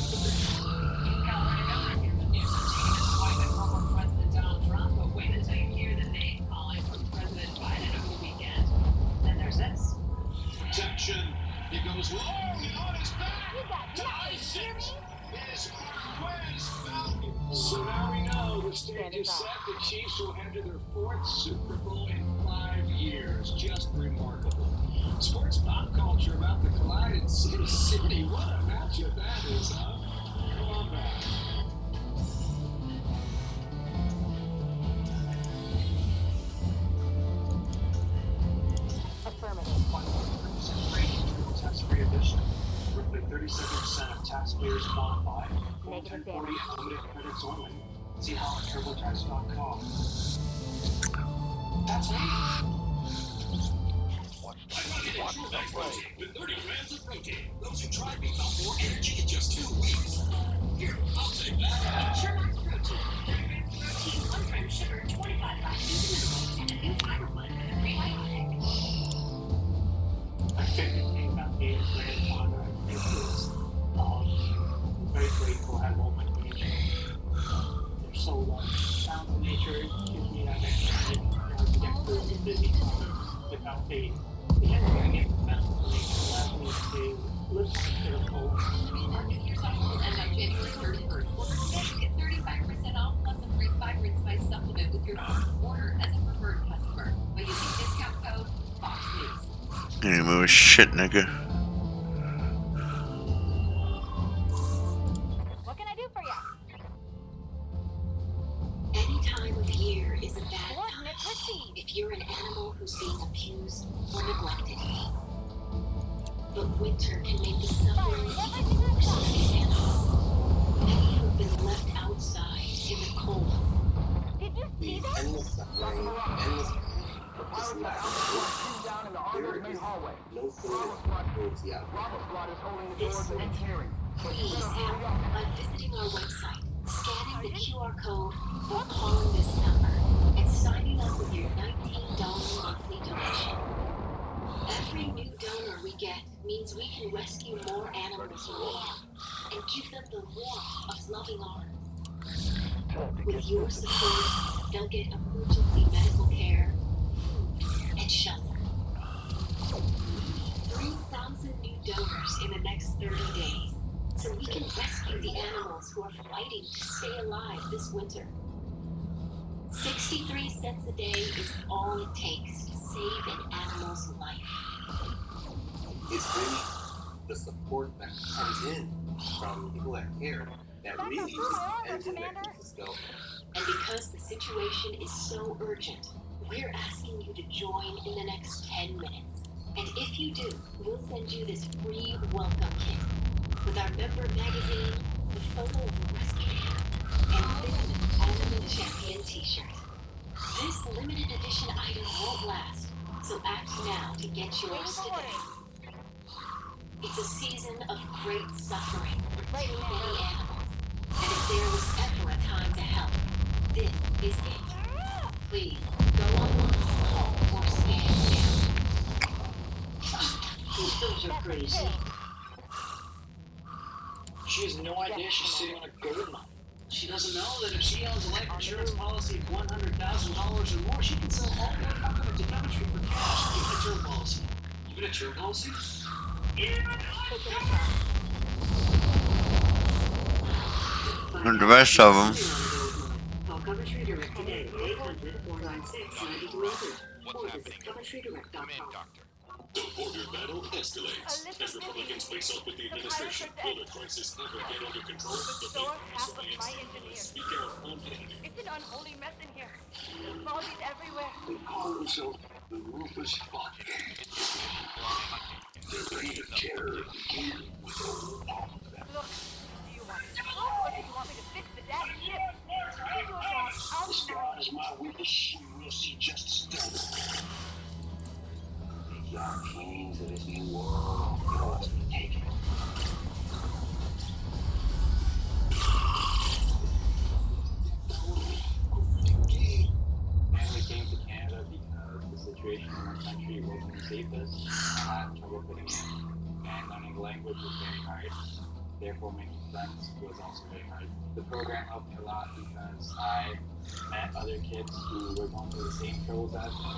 California governor here in the news continues to fight with former President Donald Trump, but wait until you hear the name calling from President Biden over the weekend. Then there's this.
Protection. He goes long and on his back. Dies it. Is Marquez Falcon.
So now we know the stage is set. The Chiefs will enter their 4th Super Bowl in 5 years. Just remarkable. Sports pop culture about to collide in City City. What a matchup that is, huh? Come on back. Tax-free edition. Roughly 37% of taxpayers qualify. 1040 unlimited credits only. See how at TurboTax.com. That's me.
Max protein with 30 grams of protein.
Those who tried me felt more energy in just 2 weeks. Here, I'll take that.
Ensure Max Protein. 30 grams of protein, 1 gram of sugar, 25 vitamins and minerals, and a new fiber blend with a prebiotic.
My favorite thing about being a grandfather, I think, is I'm very grateful I have all my grandchildren. They're so loving. Balance in nature gives me that extra edge to get through the busy times without the energy mental allows me to live life to the fullest.
Our New Year's offer ends on January 31st. Order today to get 35% off plus a free fiber and spice supplement with your first order as a preferred customer by using discount code FOXNEWS.
You move shit, nigga.
What can I do for you?
Any time of year is a bad time
Coordinate received.
if you're an animal who's being abused or neglected. But winter can make the suffering even worse for these animals. Many who've been left outside in the cold.
Did you see that?
Endless suffering, endless
The pilots have Alpha Squad down in the Argo's main hallway.
no further towards the outplay.
Bravo Squad is holding the
This
doors to
winter,
engineering. But you
please
better
help
hurry up.
by visiting our website, scanning the QR code, or calling this number, and signing up with your $19 monthly donation. Every new donor we get means we can rescue more animals in harm and give them the warmth of loving arms. With your support, they'll get emergency medical care, food, and shelter. 3,000 new donors in the next 30 days, so we can rescue the animals who are fighting to stay alive this winter. 63 cents a day is all it takes to save an animal's life.
It's really the support that comes in from people that care that really is the engine that keeps us going.
And because the situation is so urgent, we're asking you to join in the next 10 minutes. And if you do, we'll send you this free welcome kit with our member magazine, the photo of a rescue animal, and this Animal Champion t-shirt. This limited edition item won't last, so act now to get yours today. It's a season of great suffering for too many animals. And if there was ever a time to help, this is it. Please, go online, call, or scan now.
Those are crazy. She has no idea she's sitting on a gold mine. She doesn't know that if she owns a life insurance policy of $100,000 or more, she can sell all her income into Coventry for cash. Even a term policy. Even a term policy?
And the rest of them.
Call Coventry Direct today, 800-496-9200, or visit CoventryDirect.com.
Before your battle escalates, as Republicans face off with the administration, will the crisis ever get under control? The
Restore half of
science
my
leaders
engineers.
speak out on editing.
It's an unholy mess in here. There's bodies everywhere.
They call themselves the Rufus Bucket. Their reign of terror began with all of them.
Look, do you want me to talk or do you want me to fix the damn ship? Into a job, I'll
As
be
far as my witness, you will see justice done. The young kings of this new world yours to be taken.
Family came to Canada because the situation in our country wasn't the safest. I had trouble fitting in, and learning the language was very hard. Therefore, making friends was also very hard. The program helped me a lot because I met other kids who were going through the same troubles as me.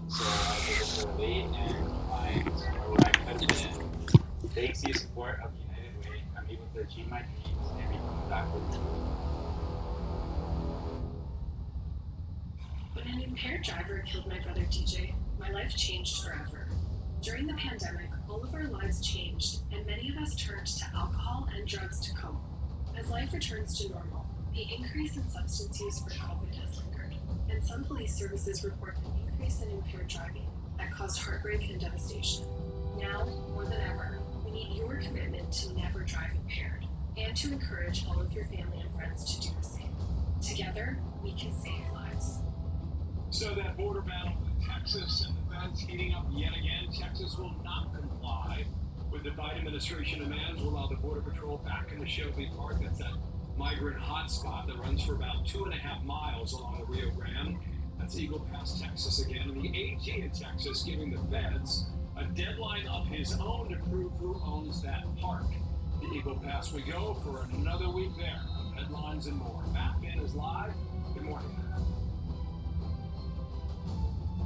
So I was able to relate and find somewhere where I could fit in. Thanks to your support of the United Way, I'm able to achieve my dreams and become back with you.
When an impaired driver killed my brother DJ, my life changed forever. During the pandemic, all of our lives changed, and many of us turned to alcohol and drugs to cope. As life returns to normal, the increase in substance use for COVID has lingered, and some police services report an increase in impaired driving that caused heartbreak and devastation. Now, more than ever, we need your commitment to never drive impaired, and to encourage all of your family and friends to do the same. Together, we can save lives.
So that border battle with Texas and the feds heating up yet again. Texas will not comply with the Biden administration demands to allow the Border Patrol back into Shelby Park. That's that migrant hotspot that runs for about 2.5 miles along the Rio Grande. That's Eagle Pass, Texas again. And the AG in Texas giving the feds a deadline of his own to prove who owns that park. The Eagle Pass we go for another week there. Headlines and more. Matt Finn is live. Good morning, Matt.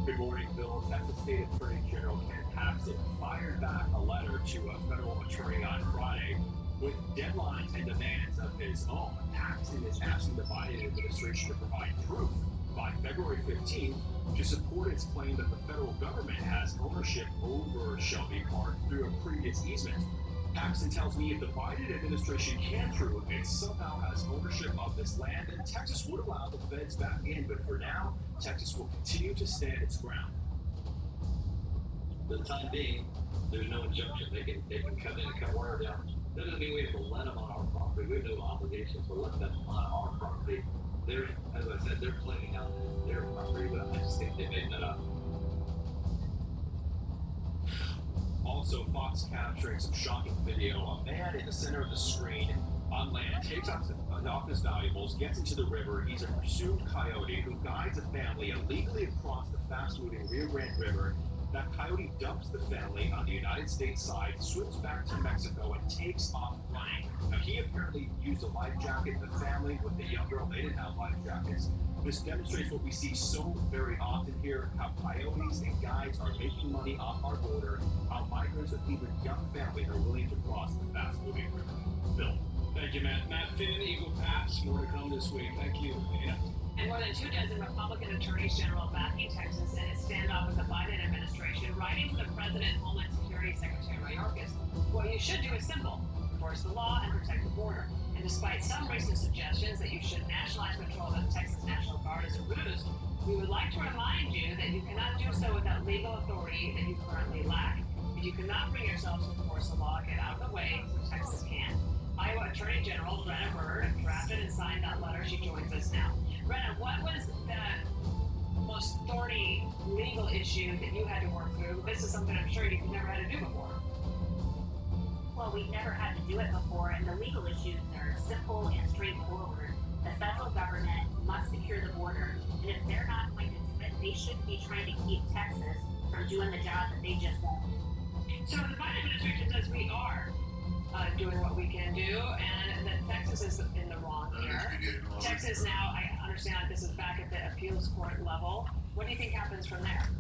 Good morning, Bill. Texas State Attorney General Ken Paxton fired back a letter to a federal attorney on Friday with deadlines and demands of his own. Paxton is asking the Biden administration to provide proof by February 15th to support its claim that the federal government has ownership over Shelby Park through a previous easement. Paxton tells me if the Biden administration can prove it somehow has ownership of this land, then Texas would allow the feds back in. But for now, Texas will continue to stand its ground.
For the time being, there's no injunction. They can come in and cut wire down. That doesn't mean we have to let them on our property. We have no obligation to let them on our property. They're, as I said, they're claiming out their property, but I just think they made that up.
Also, Fox capturing some shocking video. A man in the center of the screen on land takes off his valuables, gets into the river. He's a pursued coyote who guides a family illegally across the fast-moving Rio Grande River. That coyote dumps the family on the United States side, swims back to Mexico, and takes off running. Now, he apparently used a life jacket. The family with the young girl, they didn't have life jackets. This demonstrates what we see so very often here, how coyotes and guides are making money off our border, how migrants with even young families are willing to cross the fast-moving river. Bill.
Thank you, Matt. Matt Finn, Eagle Pass. More to come this week. Thank you, Dana.
And more than 24 Republican attorneys general backing Texas in its standoff with the Biden administration, writing to the president and Homeland Security Secretary Mayorkas, what you should do is simple: enforce the law and protect the border. And despite some recent suggestions that you should nationalize control of the Texas National Guard as a ruse, we would like to remind you that you cannot do so without legal authority that you currently lack. If you cannot bring yourselves to enforce the law, get out of the way so Texas can. Iowa Attorney General Brenna Bird drafted and signed that letter. She joins us now. Brenna, what was the most thorny legal issue that you had to work through? This is something I'm sure you've never had to do before.
Well, we've never had to do it before, and the legal issues are simple and straightforward. The federal government must secure the border, and if they're not going to do it, they shouldn't be trying to keep Texas from doing the job that they just won't.
So the Biden administration says we are doing what we can do, and that Texas is in the wrong here. Texas now, I understand that this is back at the appeals court level. What do you think happens from there?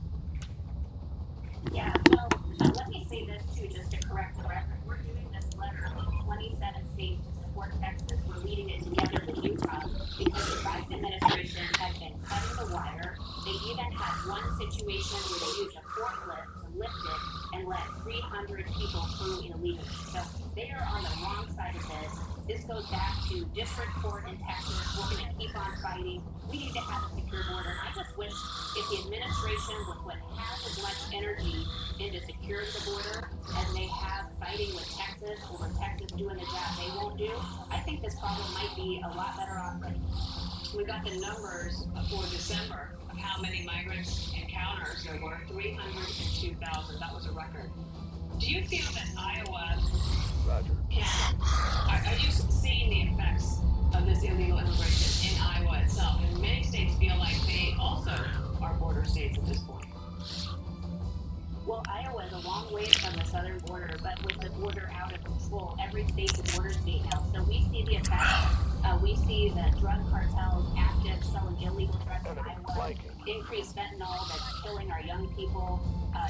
Yeah, well, let me say this too, just to correct the record. We're doing this letter in 27 states to support Texas. We're leading it together with Utah because the Biden administration has been cutting the wire. They even had one situation where they used a forklift to lift it and let 300 people through illegally. So they are on the wrong side of this. This goes back to district court in Texas. We're going to keep on fighting. We need to have a secure border. I just wish if the administration would put half as much energy into securing the border as they have fighting with Texas or Texas doing the job they won't do, I think this problem might be a lot better off right now.
We got the numbers for December of how many migrants encounters there were. 302,000. That was a record. Do you feel that Iowa can... Are you seeing the effects of this illegal immigration in Iowa itself? And many states feel like they also are border states at this point.
Well, Iowa is a long way from the southern border, but with the border out of control, every state's a border state now. So we see the effects. We see the drug cartels active, selling illegal drugs in Iowa, increased fentanyl that's killing our young people,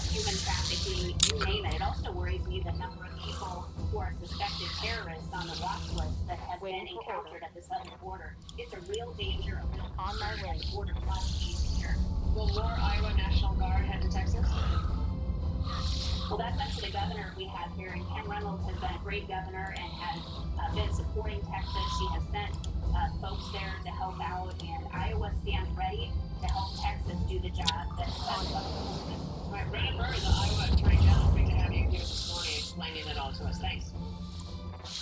human trafficking, you name it. It also worries me the number of people who are suspected terrorists on the watch list that have been encountered at the southern border. It's a real danger, a real concern that the border must be secure.
Will more Iowa National Guard head to Texas?
Well, that's up to the governor we have here, and Kim Reynolds has been a great governor and has been supporting Texas. She has sent folks there to help out, and Iowa stands ready to help Texas do the job that the federal government.
All right, Brenna Bird, the Iowa Attorney General, great to have you here this morning explaining it all to us. Thanks.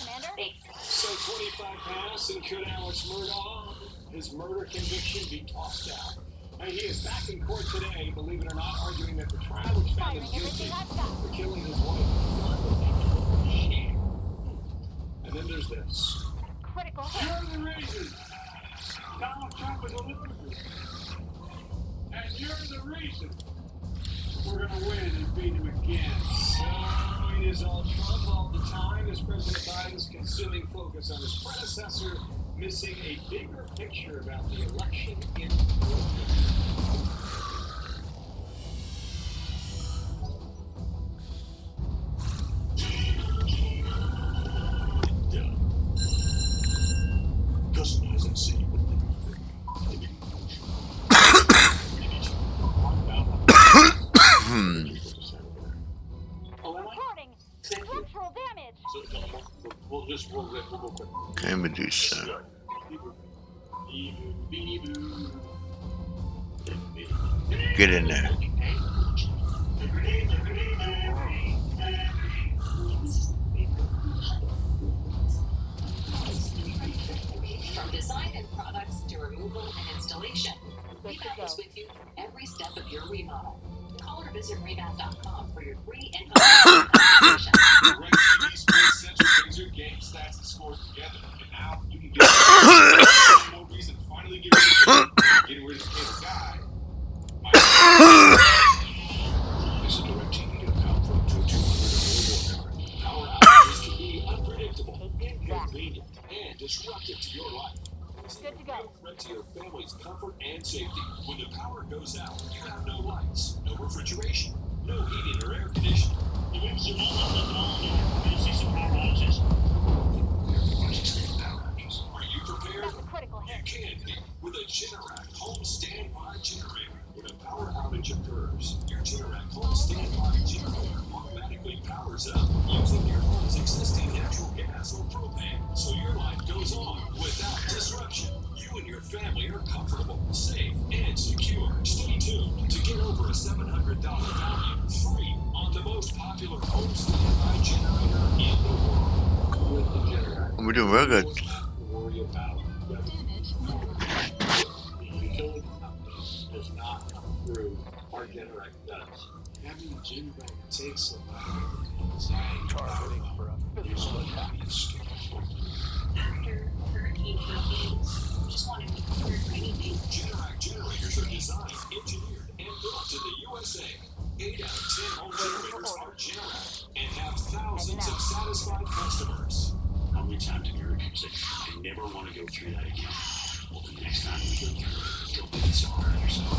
Commander? Thanks.
So 25 passed, and could Alex Murdaugh, his murder conviction, be tossed out? And he is back in court today, believe it or not, arguing that the trial which found him guilty for killing his wife and son was a total sham. And then there's this.
Critical hit.
You're the reason Donald Trump is a loser. And you're the reason we're going to win and beat him again. So it is all Trump all the time as President Biden's consuming focus on his predecessor, missing a bigger picture about the election in Georgia.
Customize and see what
Reporting structural damage.
We'll go quick.
Okay, Medusa. Get in there.
From design and products to removal and installation, we have this with you every step of your remodel. Call or visit revamp.com for your free info consultation.
Right TV Sports Central brings your game stats and scores together. And now you can get no reason to finally get rid of the guy.
This is direct TV to account for up to a 200 milliwatt
Power outages can be unpredictable, inconvenient, and disruptive to your life.
Good to go.
Threat to your family's comfort and safety. When the power goes out, you have no lights, no refrigeration, no heating or air conditioning.
The winds are not letting it on yet. We're going to see some power outages.
Are you prepared?
That's a critical
You
hit.
can be with a Generac home standby generator. When a power outage occurs, your Generac home standby generator automatically powers up using your home's existing natural gas or propane, so your life goes on without disruption. You and your family are comfortable, safe, and secure. Stay tuned to get over a $700 value free on the most popular home standby generator in the world. With the Generac,
We're doing real good.
you don't have to worry about
Damage.
the utility company does not come through. Our Generac does. Having a Generac takes a while.
Targeting for a physical attack.
After Hurricane Hurricanes, just wanted to be prepared for anything.
Generac generators are designed, engineered, and built in the USA. 8 out of 10 home generators are Generac and have thousands of satisfied customers.
How many times have you heard people say, I never want to go through that again? Well, the next time you go through it, don't make it so hard on yourself.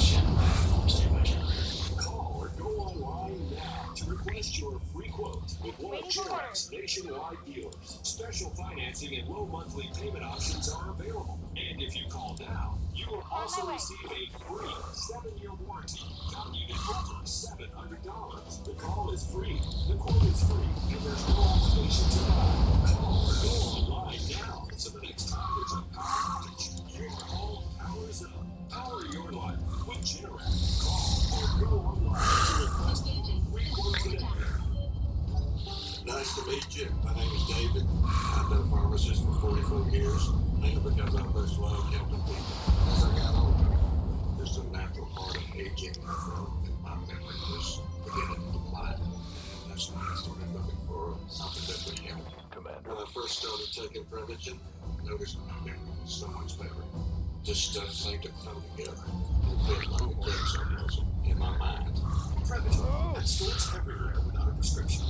Generac home standby generator.
Call or go online now to request your free quote with one of Generac's nationwide dealers. Special financing and low monthly payment options are available. And if you call now, you will also receive a free 7-year warranty valued at over $700. The call is free, the quote is free, and there's no obligation to buy. Call or go online now, so the next time there's a power outage, your home powers up. Power your life with Generac. Call or go online to request a free quote today.
Nice to meet you. My name is David. I've been a pharmacist for 44 years, mainly because I first loved helping people. As I got older, just a natural part of aging, I felt that my memory was beginning to decline. And that's when I started looking for something that would help. When I first started taking Prevagen, I noticed my memory was so much better. Just stuff seemed to come together and fit like a jigsaw puzzle in my mind.
Prevagen at stores everywhere without a prescription.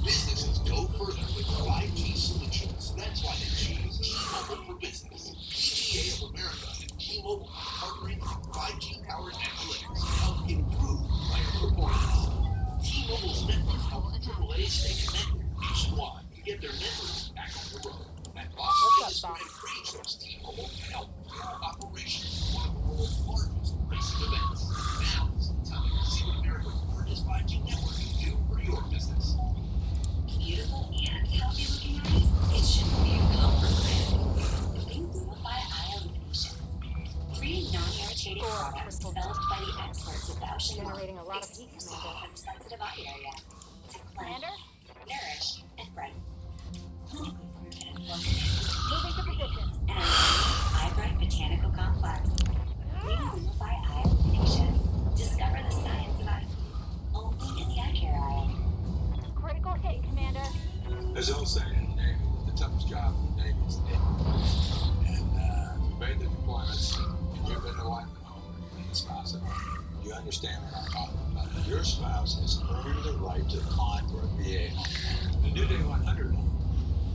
Businesses go further with 5G solutions. That's why they choose T-Mobile for Business. PGA of America and T-Mobile are partnering on 5G-powered analytics to help improve player performance. T-Mobile's network helps AAA stay connected nationwide to get their members back on the road. And Las Vegas Grand Prix trusts T-Mobile to help power operations of one of the world's largest racing events. Now is the time to see what America's largest 5G network can do for your business.
Beautiful and healthy looking eyes, it shouldn't be a compromise. Being Blue by Illumination. 3 non-irritating products developed by the experts at Bausch & Lomb.
Generating a lot of heat,
Exclusive
Commander.
from sensitive eye area. To
Commander?
cleanse, nourish, and brighten. Clinically proven and
Moving
formulated.
to position.
And eye bright botanical complex. Re-lumify eye illuminations. Discover the science of eye. Only in the eye care aisle.
Critical hit, Commander.
As they'll say in the Navy, the toughest job in the Navy is the Navy. And you've made the deployments, and you've been the wife at home, and the spouse at home. You understand what I'm talking about. Your spouse has earned the right to apply for a VA home. The new Day 100 home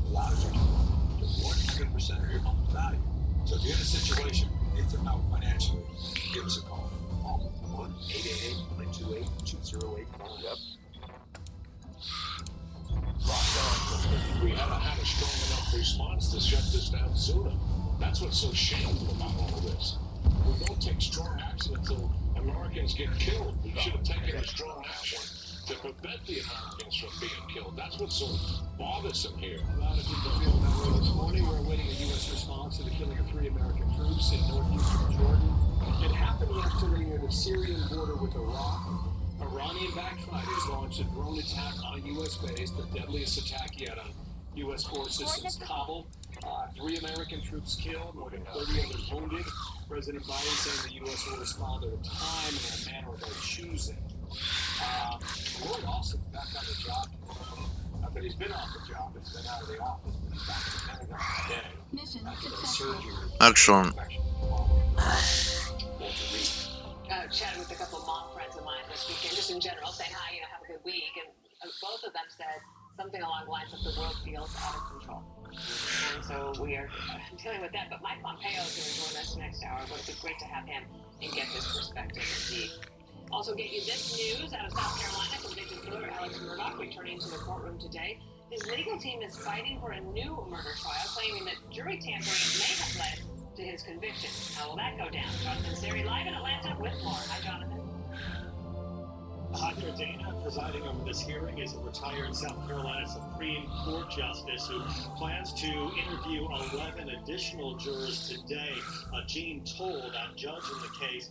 allows you to 100% of your home's value. So if you're in a situation where you need some help financially, give us a call. Call 1-888-928-2008. Yep.
We haven't had a strong enough response to shut this down sooner. That's what's so shameful about all of this. We don't take strong action until Americans get killed. We should have taken a strong action to prevent the Americans from being killed. That's what's so bothersome here.
A lot of people feel that way this morning. We're awaiting a U.S. response to the killing of 3 American troops in northeastern Jordan. It happened yesterday near the Syrian border with Iraq. Iranian-backed fighters launched a drone attack on a U.S. base, the deadliest attack yet on U.S. forces since Kabul. 3 American troops killed, more than 30 others wounded. President Biden saying the U.S. will respond at a time and in a manner of our choosing. Lloyd Austin's back on the job. Not that he's been off the job, he's been out of the office, but he's back in the Pentagon today.
Mission
After that
successful.
surgery.
Excellent.
Chatted with a couple of mom friends of mine this weekend, just in general, saying hi, have a good week, and both of them said something along the lines of the world feels out of control. And so we are dealing with that. But Mike Pompeo is going to join us next hour. It would be great to have him and get his perspective indeed. Also get you this news out of South Carolina. Convicted killer Alex Murdaugh returning to the courtroom today. His legal team is fighting for a new murder trial, claiming that jury tampering may have led to his conviction. How will that go down? Jonathan Seri live in Atlanta with more. Hi, Jonathan.
Hi, Dana. Presiding over this hearing is a retired South Carolina Supreme Court justice who plans to interview 11 additional jurors today. Gene Toll, that judge in the case,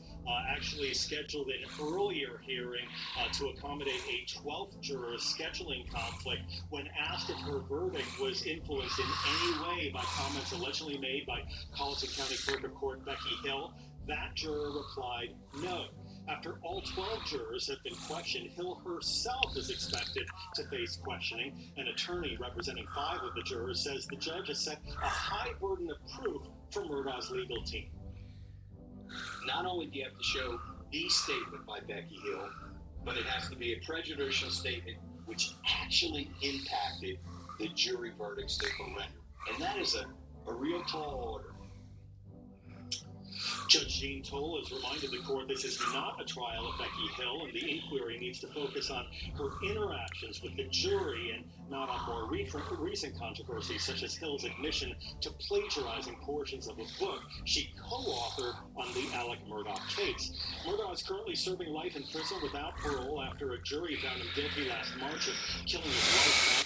actually scheduled an earlier hearing to accommodate a 12th juror's scheduling conflict when asked if her verdict was influenced in any way by comments allegedly made by Colleton County Clerk of Court Becky Hill. That juror replied no. After all 12 jurors have been questioned, Hill herself is expected to face questioning. An attorney representing 5 of the jurors says the judge has set a high burden of proof for Murdaugh's legal team.
Not only do you have to show the statement by Becky Hill, but it has to be a prejudicial statement which actually impacted the jury verdicts that were rendered. And that is a real tall order.
Judge Gene Toll has reminded the court this is not a trial of Becky Hill, and the inquiry needs to focus on her interactions with the jury and not on more recent controversies, such as Hill's admission to plagiarizing portions of a book she co-authored on the Alec Murdaugh case. Murdaugh is currently serving life in prison without parole after a jury found him guilty last March of killing his wife,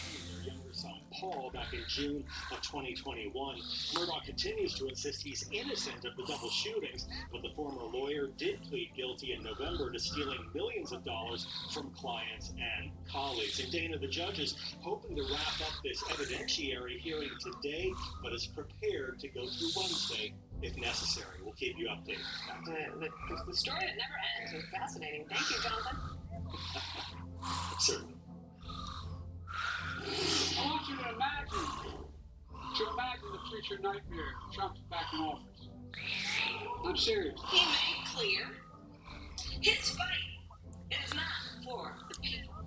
son Paul, back in June of 2021. Murdaugh continues to insist he's innocent of the double shootings, but the former lawyer did plead guilty in November to stealing millions of dollars from clients and colleagues. And Dana, the judge is hoping to wrap up this evidentiary hearing today, but is prepared to go through Wednesday if necessary. We'll keep you updated.
The story that never ends is fascinating. Thank you, Jonathan.
Certainly.
I want you to imagine the future nightmare. Trump's back in office. I'm serious.
He made clear his fight is not for the people.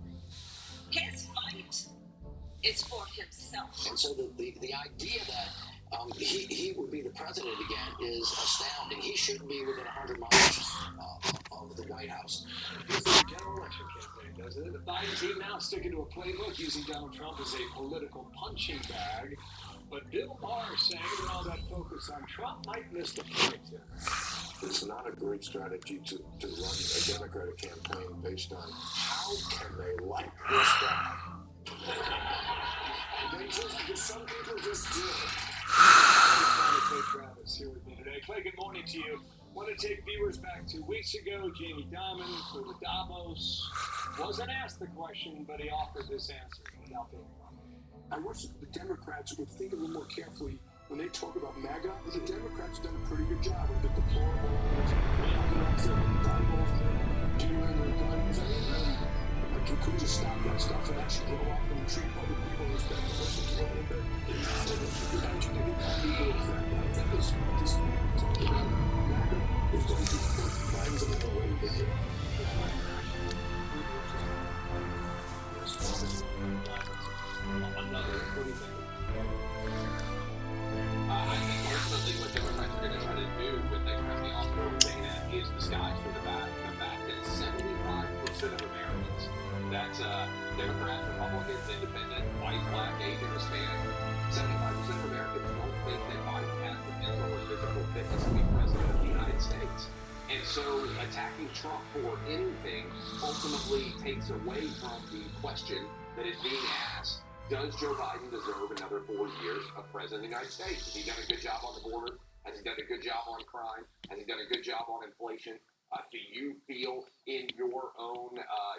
His fight is for himself.
And so the idea that he would be the president again is astounding. He shouldn't be within 100 miles of the White House.
It's the general election campaign, doesn't it? The Biden team now sticking to a playbook using Donald Trump as a political punching bag. But Bill Maher is saying that all that focus on Trump might miss the point here.
It's not a great strategy to run a Democratic campaign based on how can they like this guy. Some people just do it.
Clay Travis here with me today. Clay, good morning to you. Want to take viewers back 2 weeks ago. Jamie Dimon for the Davos wasn't asked the question, but he offered this answer without being wrong.
I wish the Democrats would think a little more carefully when they talk about MAGA, the Democrats have done a pretty good job with the deplorables, economics, Bibles, dealing their guns. I mean, really, like you could just stop that stuff and actually grow up and treat other people with respect and listen to a little bit. Without you getting that legal effect. I think this talk about MAGA is going to put Biden's in the way they did.
Another, what do you think? I think ultimately what Democrats are going to try to do when they turn the off-road data is disguise for the fact that 75% of Americans, that's Democrats, Republicans, Independent, white, black, Asian, Hispanic, 75% of Americans don't think that Biden has the mental or physical fitness to be president of the United States. And so attacking Trump for anything ultimately takes away from the question that is being asked. Does Joe Biden deserve another 4 years of president of the United States? Has he done a good job on the border? Has he done a good job on crime? Has he done a good job on inflation? Do you feel in your own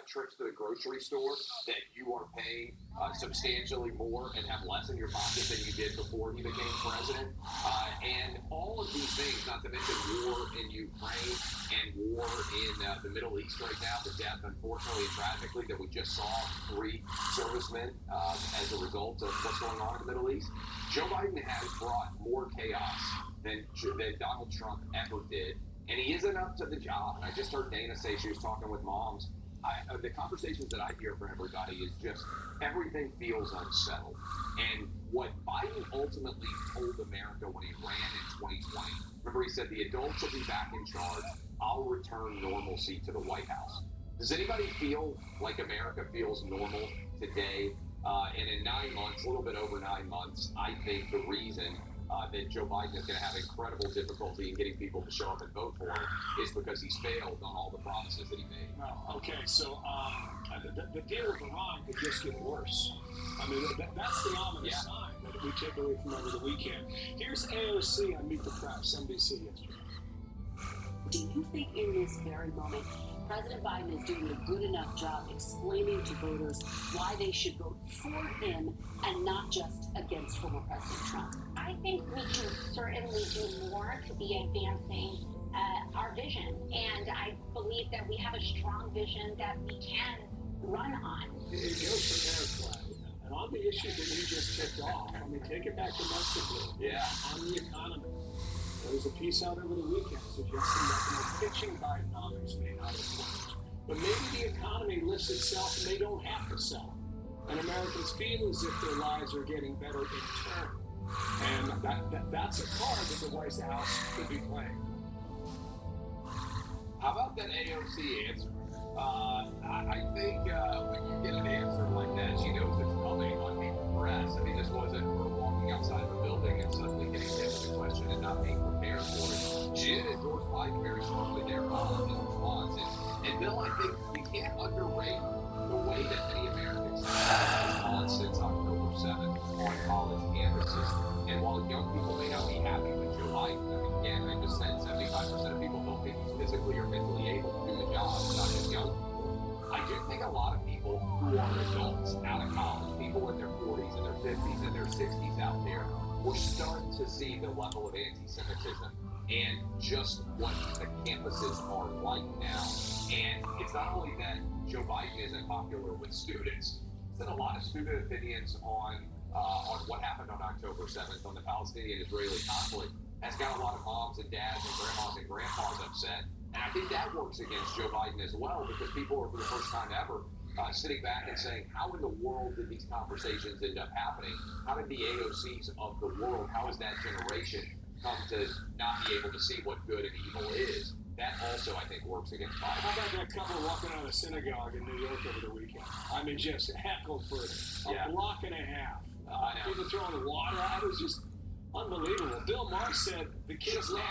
trips to the grocery store that you are paying substantially more and have less in your pocket than you did before he became president? And all of these things, not to mention war in Ukraine and war in the Middle East right now, the death, unfortunately and tragically, that we just saw 3 servicemen as a result of what's going on in the Middle East. Joe Biden has brought more chaos than Donald Trump ever did. And he isn't up to the job. And I just heard Dana say she was talking with moms. The conversations that I hear from everybody is just everything feels unsettled. And what Biden ultimately told America when he ran in 2020, remember he said the adults will be back in charge. I'll return normalcy to the White House. Does anybody feel like America feels normal today? And in 9 months, a little bit over 9 months, I think the reason that Joe Biden is going to have incredible difficulty in getting people to show up and vote for him is because he's failed on all the promises that he made.
Well, okay, so the deal with Iran could just get worse. I mean, that's the ominous sign that we take away from over the weekend. Here's AOC on Meet the Press, NBC yesterday.
Do you think in this very moment, President Biden is doing a good enough job explaining to voters why they should vote for him and not just against former President Trump?
I think we can certainly do more to be advancing our vision. And I believe that we have a strong vision that we can run on.
It goes from there, Clay. And on the issues that we just ticked off, I mean, take it back domestically.
Yeah.
On the economy. There was a piece out over the weekend suggesting that pitching Bidenomics may not have worked. But maybe the economy lifts itself and they don't have to sell. And Americans feel as if their lives are getting better in turn. And that's a card that the White House could be playing.
How about that AOC answer? I think when you get an answer like that, she knows it's coming on Meet the Press. I mean, this wasn't her walking outside of a building and suddenly getting hit with a question and not being prepared for it. She did endorse Biden very strongly there on his response. And Bill, I think we can't underrate the way that many Americans have responded since October 7th on college campuses. And while young people may not be happy with Joe Biden, I mean, again, I just said 75% of people don't think he's physically or mentally able to do the job, not just young people. I do think a lot of people who are adults out of college, people in their 40s and their 50s and their 60s out there, we're starting to see the level of anti-Semitism and just what the campuses are like now. And it's not only that Joe Biden isn't popular with students, it's that a lot of student opinions on what happened on October 7th on the Palestinian-Israeli conflict has got a lot of moms and dads and grandmas and grandpas upset. And I think that works against Joe Biden as well, because people are, for the first time ever, sitting back and saying, how in the world did these conversations end up happening? How did the AOCs of the world, how has that generation come to not be able to see what good and evil is? That also, I think, works against Biden.
How about that couple walking out of a synagogue in New York over the weekend? I mean, just heckled for a block and a half. People throwing water out. It was just unbelievable. Bill Maher said the kids love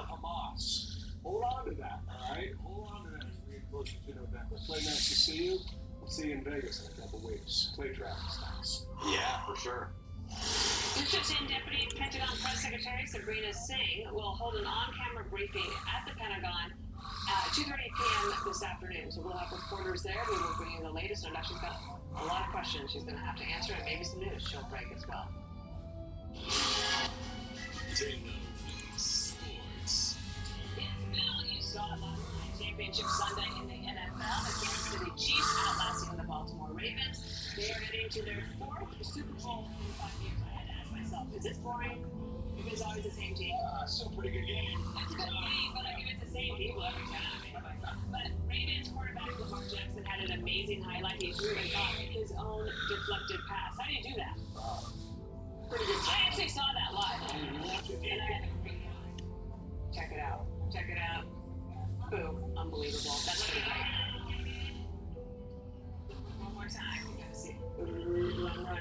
Hamas. Hold on to that, all right? Hold on to that as we get closer to November. Clay, nice to see you. We'll see you in Vegas in a couple weeks. Clay Travis, thanks.
Yeah, for sure.
Assistant Deputy Pentagon Press Secretary Sabrina Singh will hold an on-camera briefing at the Pentagon at 2:30 p.m. this afternoon. So we'll have reporters there. We will bring you the latest. No doubt she's got a lot of questions she's going to have to answer, and maybe some news she'll break as well.
Sports.
It's Bill. You saw it last night. Championship Sunday in the NFL. The Kansas City Chiefs outlasting the Baltimore Ravens. They are heading to their fourth Super Bowl in 5 years. I had to ask myself, is this boring? If it's always the same team.
Still a pretty good game.
It's a good game, but I give it the same people every time. But Ravens quarterback Lamar Jackson had an amazing highlight. He threw and caught his own deflected pass. How do you do that? Pretty good. I actually saw that live. And I had to check it out. Check it out. Boom. Unbelievable. That's one more time. You gotta see.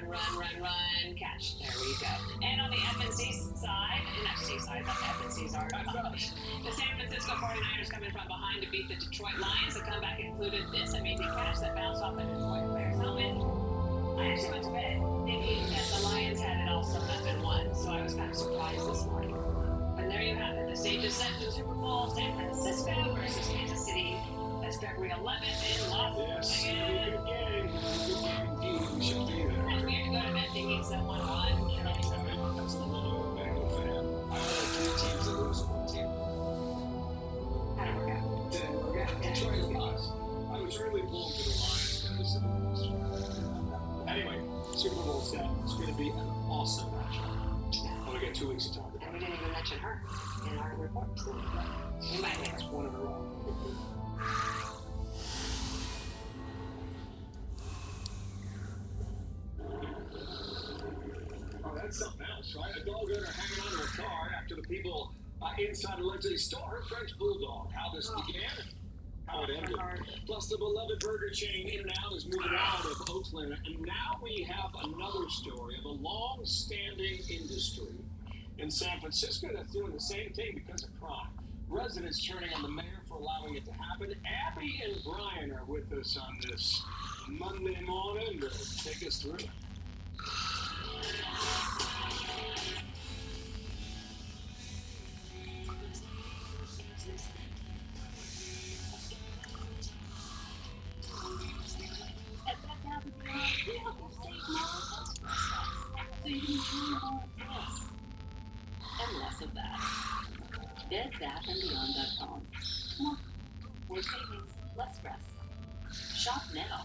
Run. Catch. There we go. And on the FNC side, NFC side, the FNCs are. The San Francisco 49ers coming from behind to beat the Detroit Lions. The comeback included this amazing catch that bounced off the Detroit player's helmet. I actually went to bed thinking that the Lions had it all summed up in one, so I was kind of surprised this morning. And there you have it. The stage is set for the Super Bowl, San Francisco versus Kansas City. That's February 11th in Las Vegas.
Good game. Good game indeed. We should be there.
That's weird to go to bed thinking someone won.
That's the little Bengal fan. I had 3 teams that lose 1 team.
How did it work out?
Didn't work out. Detroit lost. I was really pulling for the Lions and the City. Anyway, Super Bowl set. It's going to be an awesome matchup. And we got 2 weeks to talk about it.
And we didn't even mention her in our report. We might have.
That's one in a row. Oh, that's something else, right? A dog owner hanging onto a car after the people inside allegedly stole her French bulldog. How this began, how it ended. Plus, the beloved burger chain In-N-Out is moving out of Oakland, and now we have another story of a long-standing industry in San Francisco that's doing the same thing because of crime. Residents turning on the mayor for allowing it to happen. Abby and Brian are with us on this Monday morning to take us through it.
And less of that. BedBathAndBeyond.com. More savings, less stress. Shop now.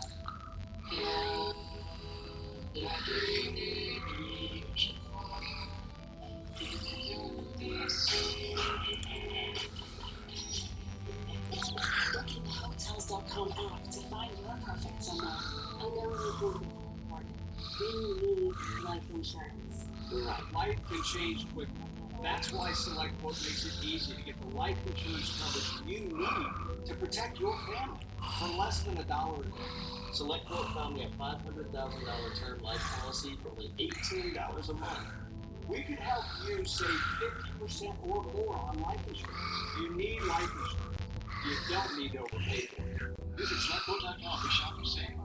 Look in the Hotels.com app to find your perfect summer. I know you're important. We need life insurance.
Right. Life can change quickly. That's why SelectQuote makes it easy to get the life insurance coverage you need to protect your family for less than $1 a day.
SelectQuote found me a $500,000 term life policy for only $18 a month.
We can help you save 50% or more on life insurance. You need life insurance. You don't need to overpay for it.
Visit SelectQuote.com to shop and save.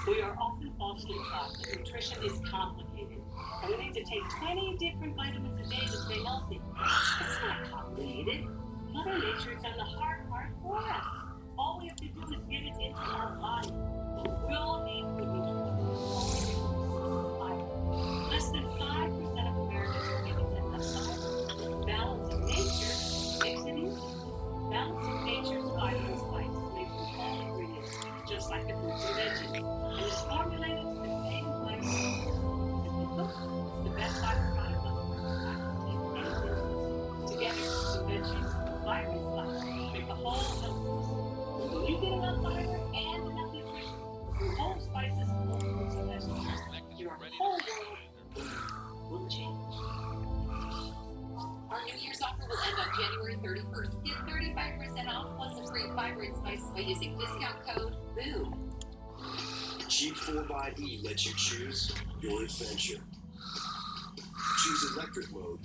We are often falsely taught that nutrition is complicated, and we need to take 20 different vitamins a day to stay healthy. It's not complicated. Mother Nature's done the hard part for us. All we have to do is get it into our body. We all need good nutrition. Less than 5% of Americans are getting enough fiber. Balancing nature makes it easy. Balancing nature's fiber and spices made from all ingredients, just like the fruits and veggies. And it's formulated to the same way. It's the best fiber product on the market. Together, the veggies, fiber, and spices make the whole healthy. When you get enough fiber and enough nutrition, through whole spices, whole fruits and vegetables, your whole world will change.
Our New Year's offer will end on January 31st. Get 35% off plus a free fiber and spice by using discount code BOOM.
Jeep 4xE lets you choose your adventure. Choose electric mode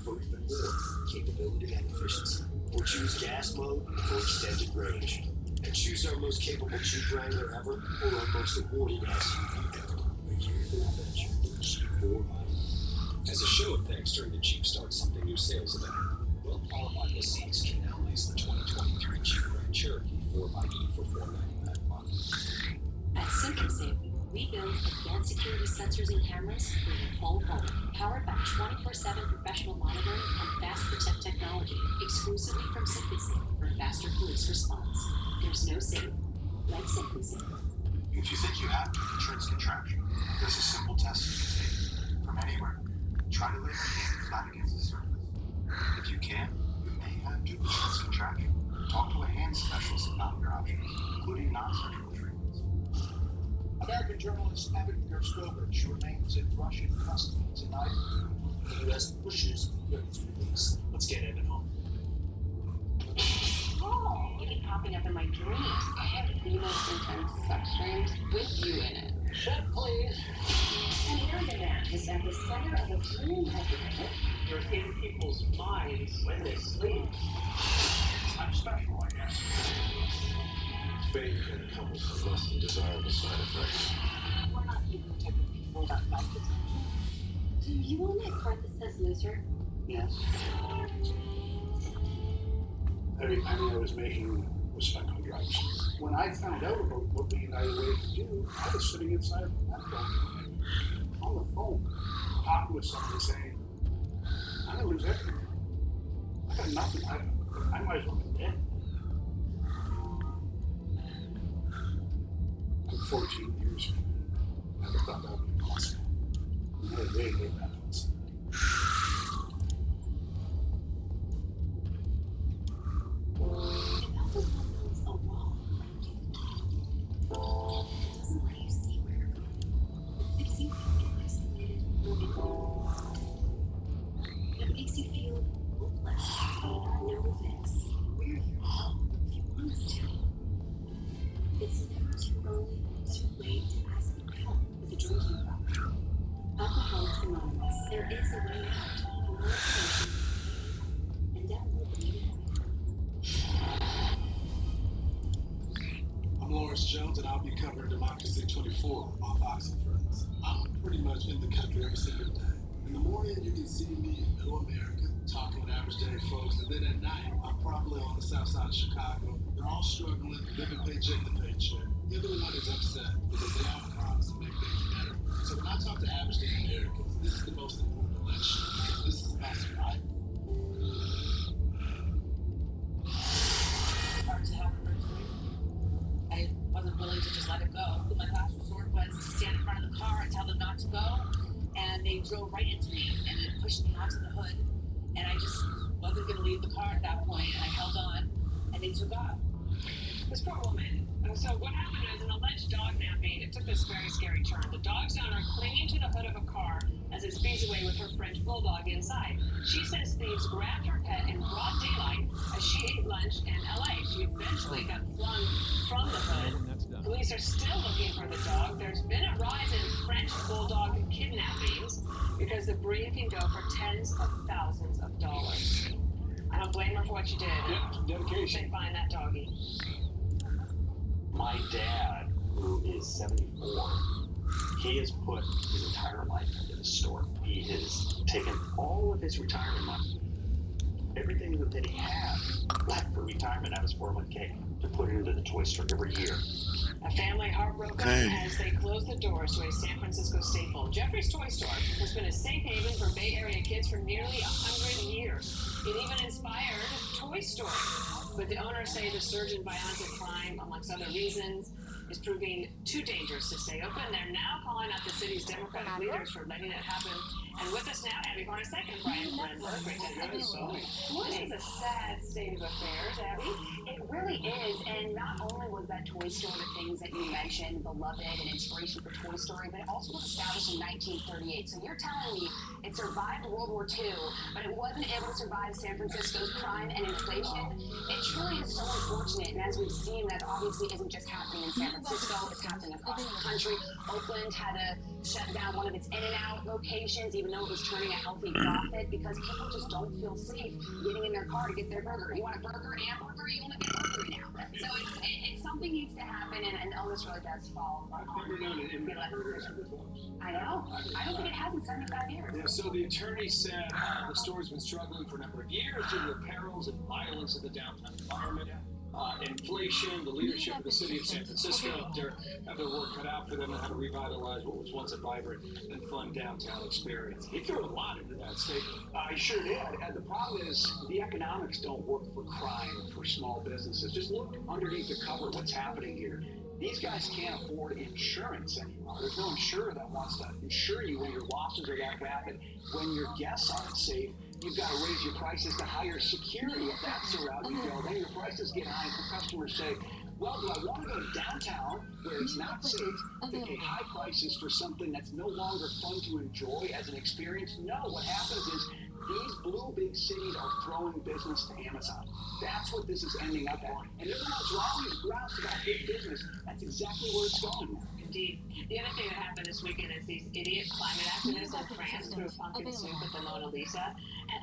for even more capability and efficiency. Or choose gas mode for extended range. And choose our most capable Jeep Wrangler ever or our most awarded SUV ever. A year for adventure with Jeep 4xE. As a show of thanks during the Jeep Start Something New sales event, well-qualified lessees can now lease the 2023 Jeep Grand Cherokee 4xE for $499 a month.
At SimpliSafe, We build advanced security sensors and cameras for your whole home, powered by 24/7 professional monitoring and fast protect technology, exclusively from SimpliSafe for faster police response. There's no safe like SimpliSafe.
If you think you have an insurance contraction, there's a simple test you can take from anywhere. Try to lay your hand flat against the surface. If you can, you may have duplicate contraction. Talk to a hand specialist about your options, including non-surgical treatments.
American journalist Evan Gershkovich remains in Russian custody tonight. The U.S. pushes for his release. Let's get Evan home.
Oh, you keep popping up in my dreams. I have the most intense sex dreams with you in it.
Chef, please.
An arrogant man is at the center of a dream epidemic.
You're in people's minds when they sleep.
I'm special, I guess.
Fame can come with some less than desirable side effects.
We're not even the type of people that like attention. Do you want my parenthesis loser?
Yes. Every penny I was making was spent on drugs. When I found out about what the United Way could do, I was sitting inside of the phone on the phone, talking with somebody saying, I'm gonna lose everything. I got nothing. I might as well be dead. I'm 14 years from me. Never thought that would be possible. United Way gave that to us.
It's never too early, too late to ask for help with a drinking problem. Alcoholics Anonymous. There is a way out. For more information, and download the media.
I'm Lawrence Jones, and I'll be covering Democracy 24 on Fox and Friends. I'm pretty much in the country every single day. In the morning, you can see me in Middle America, talking with average day folks, and then at night, I'm probably on the south side of Chicago. They're all struggling, living paycheck to paycheck. Everyone is upset because they all promise to make things better. So when I talk to average day Americans, this is the most important election because this is about survival.
Hard to have a birthday. I wasn't willing to just let it go. My last resort was to stand in front of the car and tell them not to go, and they drove right into me and it pushed me onto the hood, and I just wasn't going to leave the car at that point, and I held on, and they took off. This poor woman. So what happened is an alleged dog napping. It took this very scary turn. The dog's owner clinging to the hood of a car as it speeds away with her French bulldog inside. She says thieves grabbed her pet in broad daylight as she ate lunch in LA. She eventually got flung from the hood. Police are still looking for the dog. There's been a rise in French bulldog kidnappings because the breed can go for tens of thousands of dollars. I don't blame her for what she did.
Yeah, dedication.
They find that doggy.
My dad, who is 74, he has put his entire life into the store. He has taken all of his retirement money, everything that he had left for retirement out of his 401k, to put into the toy store every year.
A family heartbroken as they close the doors to a San Francisco staple. Jeffrey's Toy Store has been a safe haven for Bay Area kids for nearly 100 years. It even inspired Toy Story. But the owners say the surge in violence and crime, amongst other reasons, is proving too dangerous to stay open. They're now calling out the city's Democratic leaders for letting it happen. And with us now, Abby Hornacek and Brian Frenberg. Great to have you. This is a sad state of affairs, Abby.
It really is, and not only was that toy store the things that you mentioned, beloved and inspiration for Toy Story, but it also was established in 1938. So you're telling me it survived World War II, but it wasn't able to survive San Francisco's crime and inflation? It truly is so unfortunate, and as we've seen, that obviously isn't just happening in San Francisco, it's happening across the country. Oakland had to shut down one of its In-N-Out locations, even though it was turning a healthy profit, because people just don't feel safe getting in their car to get their burger. You want a burger and burger, you want to get a burger now. So it's something needs to happen, and the onus really does fall on the elected officials. I know. I don't think it has in 75 years.
Yeah, so the attorney said the store's been struggling for a number of years due to the perils and violence of the downtown environment.
Inflation, the leadership of the city of San Francisco have their work cut out for them on how to revitalize what was once a vibrant and fun downtown experience. He threw a lot into that statement.
I sure did. And the problem is the economics don't work for crime, for small businesses. Just look underneath the cover what's happening here. These guys can't afford insurance anymore. There's no insurer that wants to insure you when your losses are that rapid. When your guests aren't safe, you've got to raise your prices to hire security. If that's the route you go, then your prices get high and customers say, well, do I want to go downtown where it's not safe to pay high prices for something that's no longer fun to enjoy as an experience? No, what happens is these blue big cities are throwing business to Amazon. That's what this is ending up at. And they're the ones who always grouse about big business. That's exactly where it's going.
Indeed. The other thing that happened this weekend is these idiot climate activists in France threw a pumpkin soup at the Mona Lisa. And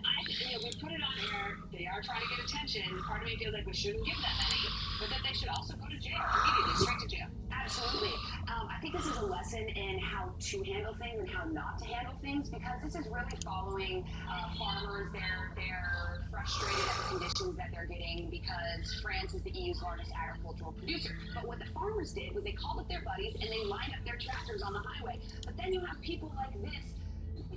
we put it on air. They are trying to get attention. Part of me feels like we shouldn't give them any, but that they should also go to jail immediately, straight to jail. Absolutely. I think this is a lesson in how to handle things and how not to handle things, because this is really following farmers. They're frustrated at the conditions that they're getting because France is the EU's largest agricultural producer. But what the farmers did was they called up their buddies and they lined up their tractors on the highway. But then you have people like this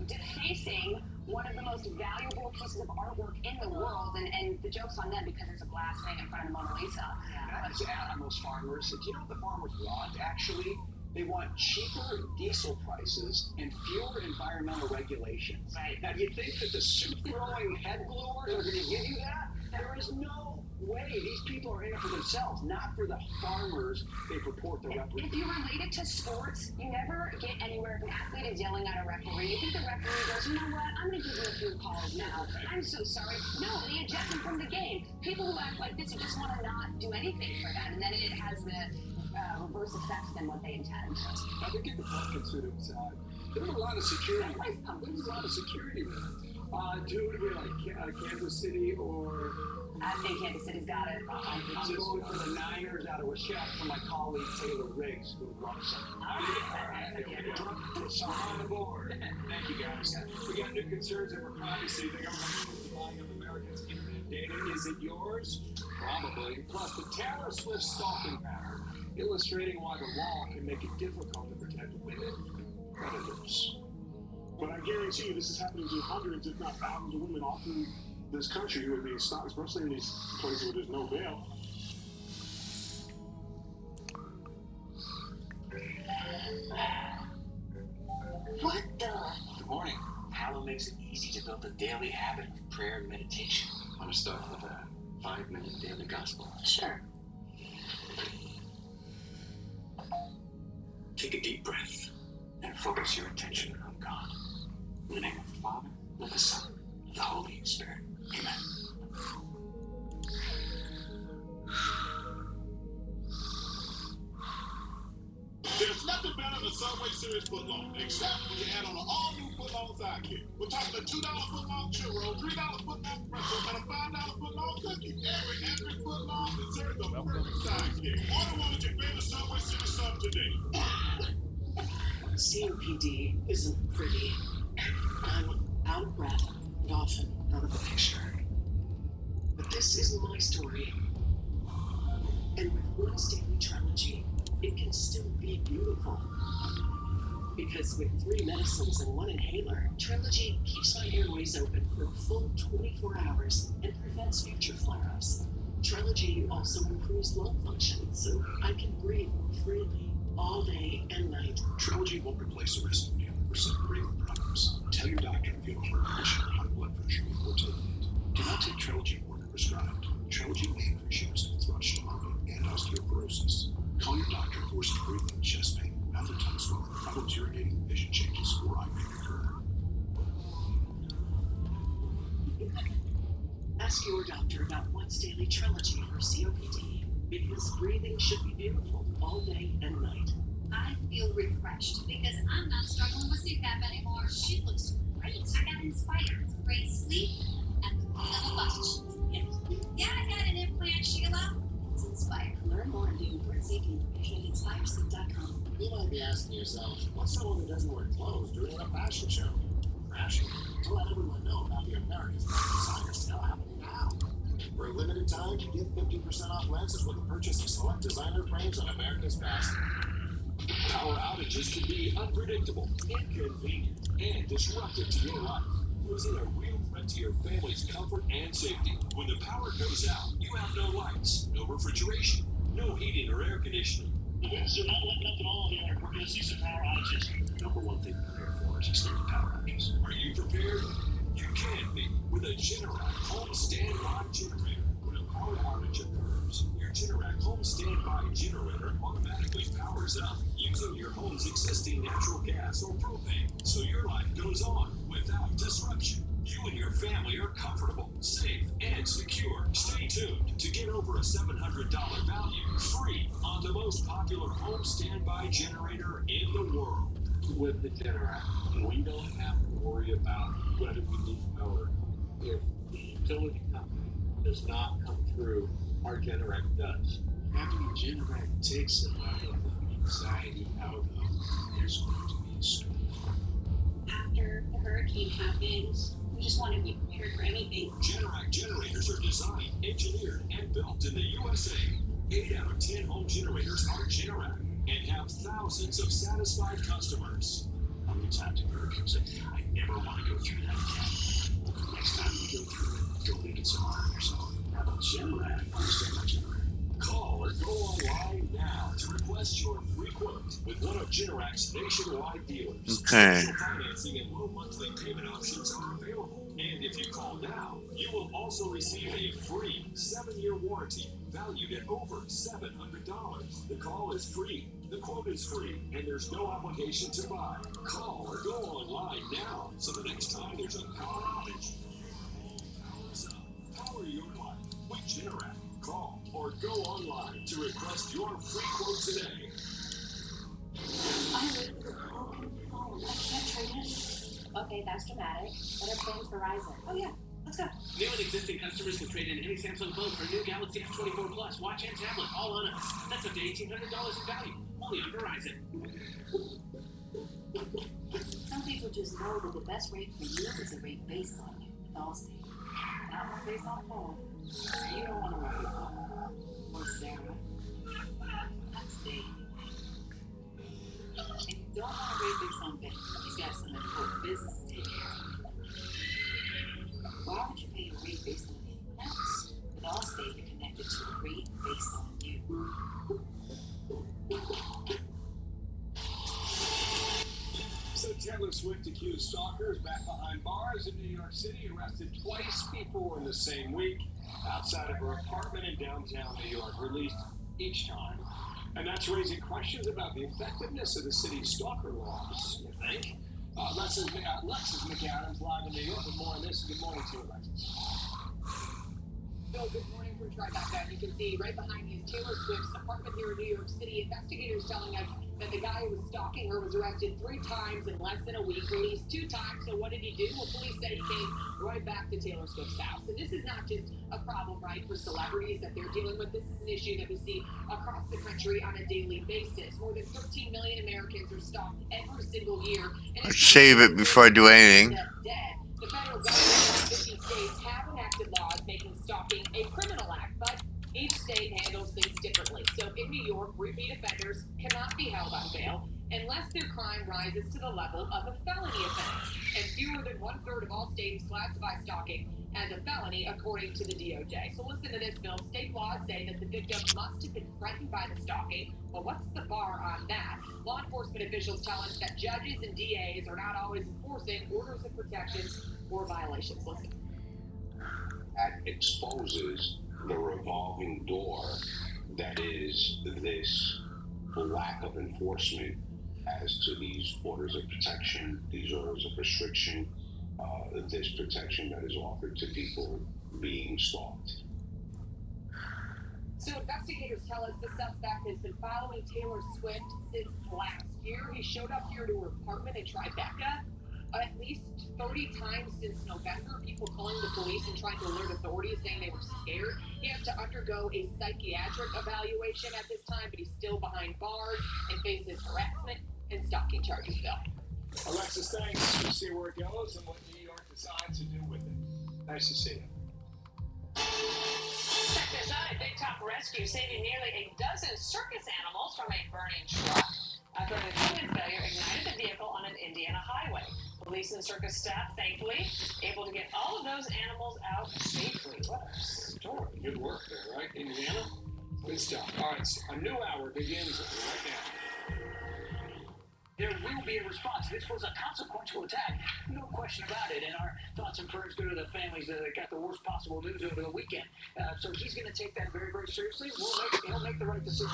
defacing one of the most valuable pieces of artwork in the world, and the joke's on them because it's a glass thing in front of the Mona Lisa.
That's on those farmers. Do you know what the farmers want, actually? They want cheaper diesel prices and fewer environmental regulations.
Right.
Now, do you think that the soup-throwing head gluers are going to give you that? There is no way. These people are in it for themselves, not for the farmers they purport to represent.
If you relate it to sports, you never get anywhere if an athlete is yelling at a referee. You think the referee goes, you know what, I'm going to give you a few calls now. I'm so sorry. No, they eject them from the game. People who act like this, you just want to not do anything for them, and then it has the reverse effect than what they intend.
I think get the pumpkin suit inside. There's a lot of security. There's a lot of security with it. Dude, we're like Kansas City or...
I think Kansas City's got it.
I'm going for the Niners out of a shot from my colleague Taylor Riggs, who loves them.
So on the board. Thank you, guys. We got new concerns over privacy. The government is relying on Americans' internet data. Is it yours? Probably. Plus, the Taylor Swift stalking pattern, illustrating why the law can make it difficult to protect women from predators.
But I guarantee you this is happening to hundreds, if not thousands of women all through this country who are being stalked, especially in these places where there's no bail.
What the?
Good morning. Halloween makes it easy to build a daily habit of prayer and meditation. Want to start with a 5-minute daily gospel?
Sure.
Take a deep breath and focus your attention on God. In the name of the Father, of the Son, of the Holy Spirit. Amen.
There's nothing better than Subway Series footlong, except when you add on an all-new footlong sidekick. We're talking a $2 footlong churro, $3 footlong pretzel, and a $5 footlong cookie. Every footlong deserves a perfect sidekick. Order one at your favorite Subway Series sub today.
COPD isn't pretty. I'm out of breath and often out of the picture. But this is my story. And with one's daily trilogy, it can still be beautiful. Because with 3 medicines and 1 inhaler, Trilogy keeps my airways open for a full 24 hours and prevents future flare-ups. Trilogy also improves lung function, so I can breathe more freely all day and night.
Trilogy won't replace the rest of the 100% breathing problems. Tell your doctor if you have heart condition or high blood pressure before taking it. Do not take Trilogy more than prescribed. Trilogy may increase your risk of throat stopping and osteoporosis. Call your doctor for worsening breathing, chest pain, mouth and tongue swelling, problems urinating, vision changes, or eye pain occur.
Ask your doctor about Once Daily Trilogy for COPD, because breathing should be beautiful all day and night.
I feel refreshed because I'm not struggling with CPAP anymore. She looks great. I got inspired. Great sleep and the clean of the bus. Yeah, I got an implant, Sheila. It's inspired.
Learn more at newborn-seeking at inspiresleep.com.
You might be asking yourself, what's someone who doesn't wear clothes doing at a fashion show? Fashion. To let everyone know about the America's Best Designer sale happening now.
For a limited time, get 50% off lenses with the purchase of select designer frames on America's Best. Power outages can be unpredictable, inconvenient, and disruptive to your life, posing a real threat to your family's comfort and safety. When the power goes out, you have no lights, no refrigeration, no heating or air conditioning.
The winds are not letting up at all here. We're going to see some power outages. The number one thing to prepare for is extended power outages.
Are you prepared? You can be with a Generac home standby generator. When a power outage occurs, your Generac home standby generator automatically powers up using your home's existing natural gas or propane, so your life goes on without disruption. You and your family are comfortable, safe, and secure. Stay tuned to get over a $700 value free on the most popular home standby generator in the world.
With the Generac, we don't have to worry about whether we lose power. If the utility company does not come through, our Generac does.
Having a Generac takes a lot of the anxiety out of there's going to be a storm.
After the hurricane happened, we just want to be prepared for anything.
Generac generators are designed, engineered, and built in the USA. 8 out of 10 home generators are Generac and have thousands of satisfied customers.
How many times have you heard people say, I never want to go through that again? Well, the next time you go through it, go make it so hard on yourself. Have a Generac home standby generator.
Call or go online now to request your free quote with one of Generac's nationwide dealers.
Okay.
Special financing and low monthly payment options are available. And if you call now, you will also receive a free 7-year warranty valued at over $700. The call is free, the quote is free, and there's no obligation to buy. Call or go online now, so the next time there's a power outage, powers up. Power your life with Generac. Call or go online to request your free quote today.
I live with a broken phone. I can't trade it. Okay, that's dramatic. What are plans for Verizon? Oh yeah, let's go.
New and existing customers can trade in any Samsung phone for a new Galaxy S24 Plus watch and tablet, all on us. That's up to $1,800 in value, only on Verizon.
Some people just know that the best rate for you is a rate based on you, with Allstate. Not one based on phone. You don't want to work with phone. Or Sarah. That's Dave. And you don't want to rate based on Ben. He's got some important business to take care of. Why would you pay a rate based on anyone else? With Allstate, you're connected to a rate based on you.
So Taylor Swift accused stalkers back behind bars in New York City, arrested twice before in the same week outside of her apartment in downtown New York, released each time. And that's raising questions about the effectiveness of the city's stalker laws, you think? Alexis McAdams live in New York with more on this. Good morning to you, Alexis.
Bill, good morning from Tribeca. You can see right behind me is Taylor Swift's apartment here in New York City. Investigators telling us that the guy who was stalking her was arrested 3 times in less than a week, released 2 times. So what did he do? Well, police say he came right back to Taylor Swift's house. And this is not just a problem, right, for celebrities that they're dealing with. This is an issue that we see across the country on a daily basis. More than 13 million Americans are stalked every single year. And
Let's save it before I do anything.
The federal government and 50 states have enacted laws making stalking a criminal act, but each state handles things differently. So in New York, repeat offenders cannot be held on bail unless their crime rises to the level of a felony offense. And fewer than 1/3 of all states classify stalking as a felony, according to the DOJ. So listen to this, Bill. State laws say that the victim must have been threatened by the stalking. Well, what's the bar on that? Law enforcement officials tell us that judges and DAs are not always enforcing orders of protections or violations. Listen.
That exposes the revolving door that is this lack of enforcement as to these orders of protection, these orders of restriction, this protection that is offered to people being stalked.
So investigators tell us the suspect has been following Taylor Swift since last year. He showed up here to her apartment in Tribeca at least 30 times since November. People calling the police and trying to alert authorities, saying they were scared. He has to undergo a psychiatric evaluation at this time, but he's still behind bars and faces harassment and stalking charges, Bill.
Alexis, thanks. We'll see where it goes and what New York decides to do with it. Nice to see you.
Check this out. A big top rescue saving nearly a dozen circus animals from a burning truck after an equipment failure ignited the vehicle on an Indiana highway. Police and circus staff, thankfully, able to get all of those animals out safely. What a story.
Good work there, right, Indiana? Good stuff. All right, so a new hour begins right now.
There will be a response. This was a consequential attack, no question about it. And our thoughts and prayers go to the families that got the worst possible news over the weekend. So he's going to take that very, very seriously. He'll make the right decision.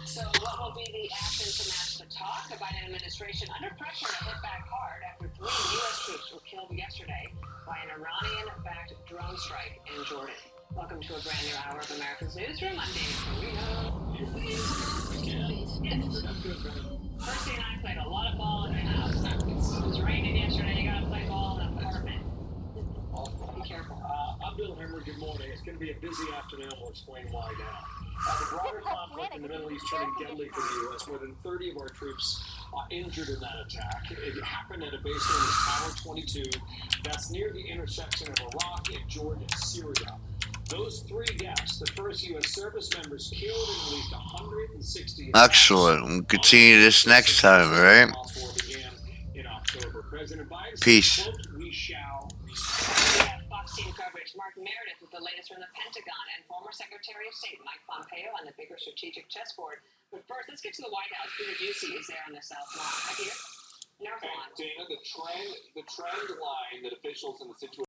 So what will be the action to match the talk? The Biden administration under pressure to hit back hard after 3 U.S. troops were killed yesterday by an Iranian-backed drone strike in Jordan. Welcome to a brand new hour of America's Newsroom. I'm Dana Carino. Percy and I played a lot of ball in the house. It was raining yesterday. You gotta play ball in an apartment. Be careful.
I'm Bill Hemmer. Good morning. It's going to be a busy afternoon. We'll explain why now. The broader conflict in the Middle East turning deadly for the U.S. More than 30 of our troops injured in that attack. It happened at a base known as Tower 22. That's near the intersection of Iraq and Jordan, Syria. Those 3 deaths, the first U.S. service members killed and at least 160.
Excellent. We'll continue this next time, right?
In October, President Biden
Peace.
said, quote, "We shall
Fox team coverage. Mark Meredith with the latest from the Pentagon and former Secretary of State Mike Pompeo on the bigger strategic chessboard. But first, let's get to the White House. Peter Ducey is there on the South Lawn. Right here. North Lawn.
Dana, the trend line that officials in the situation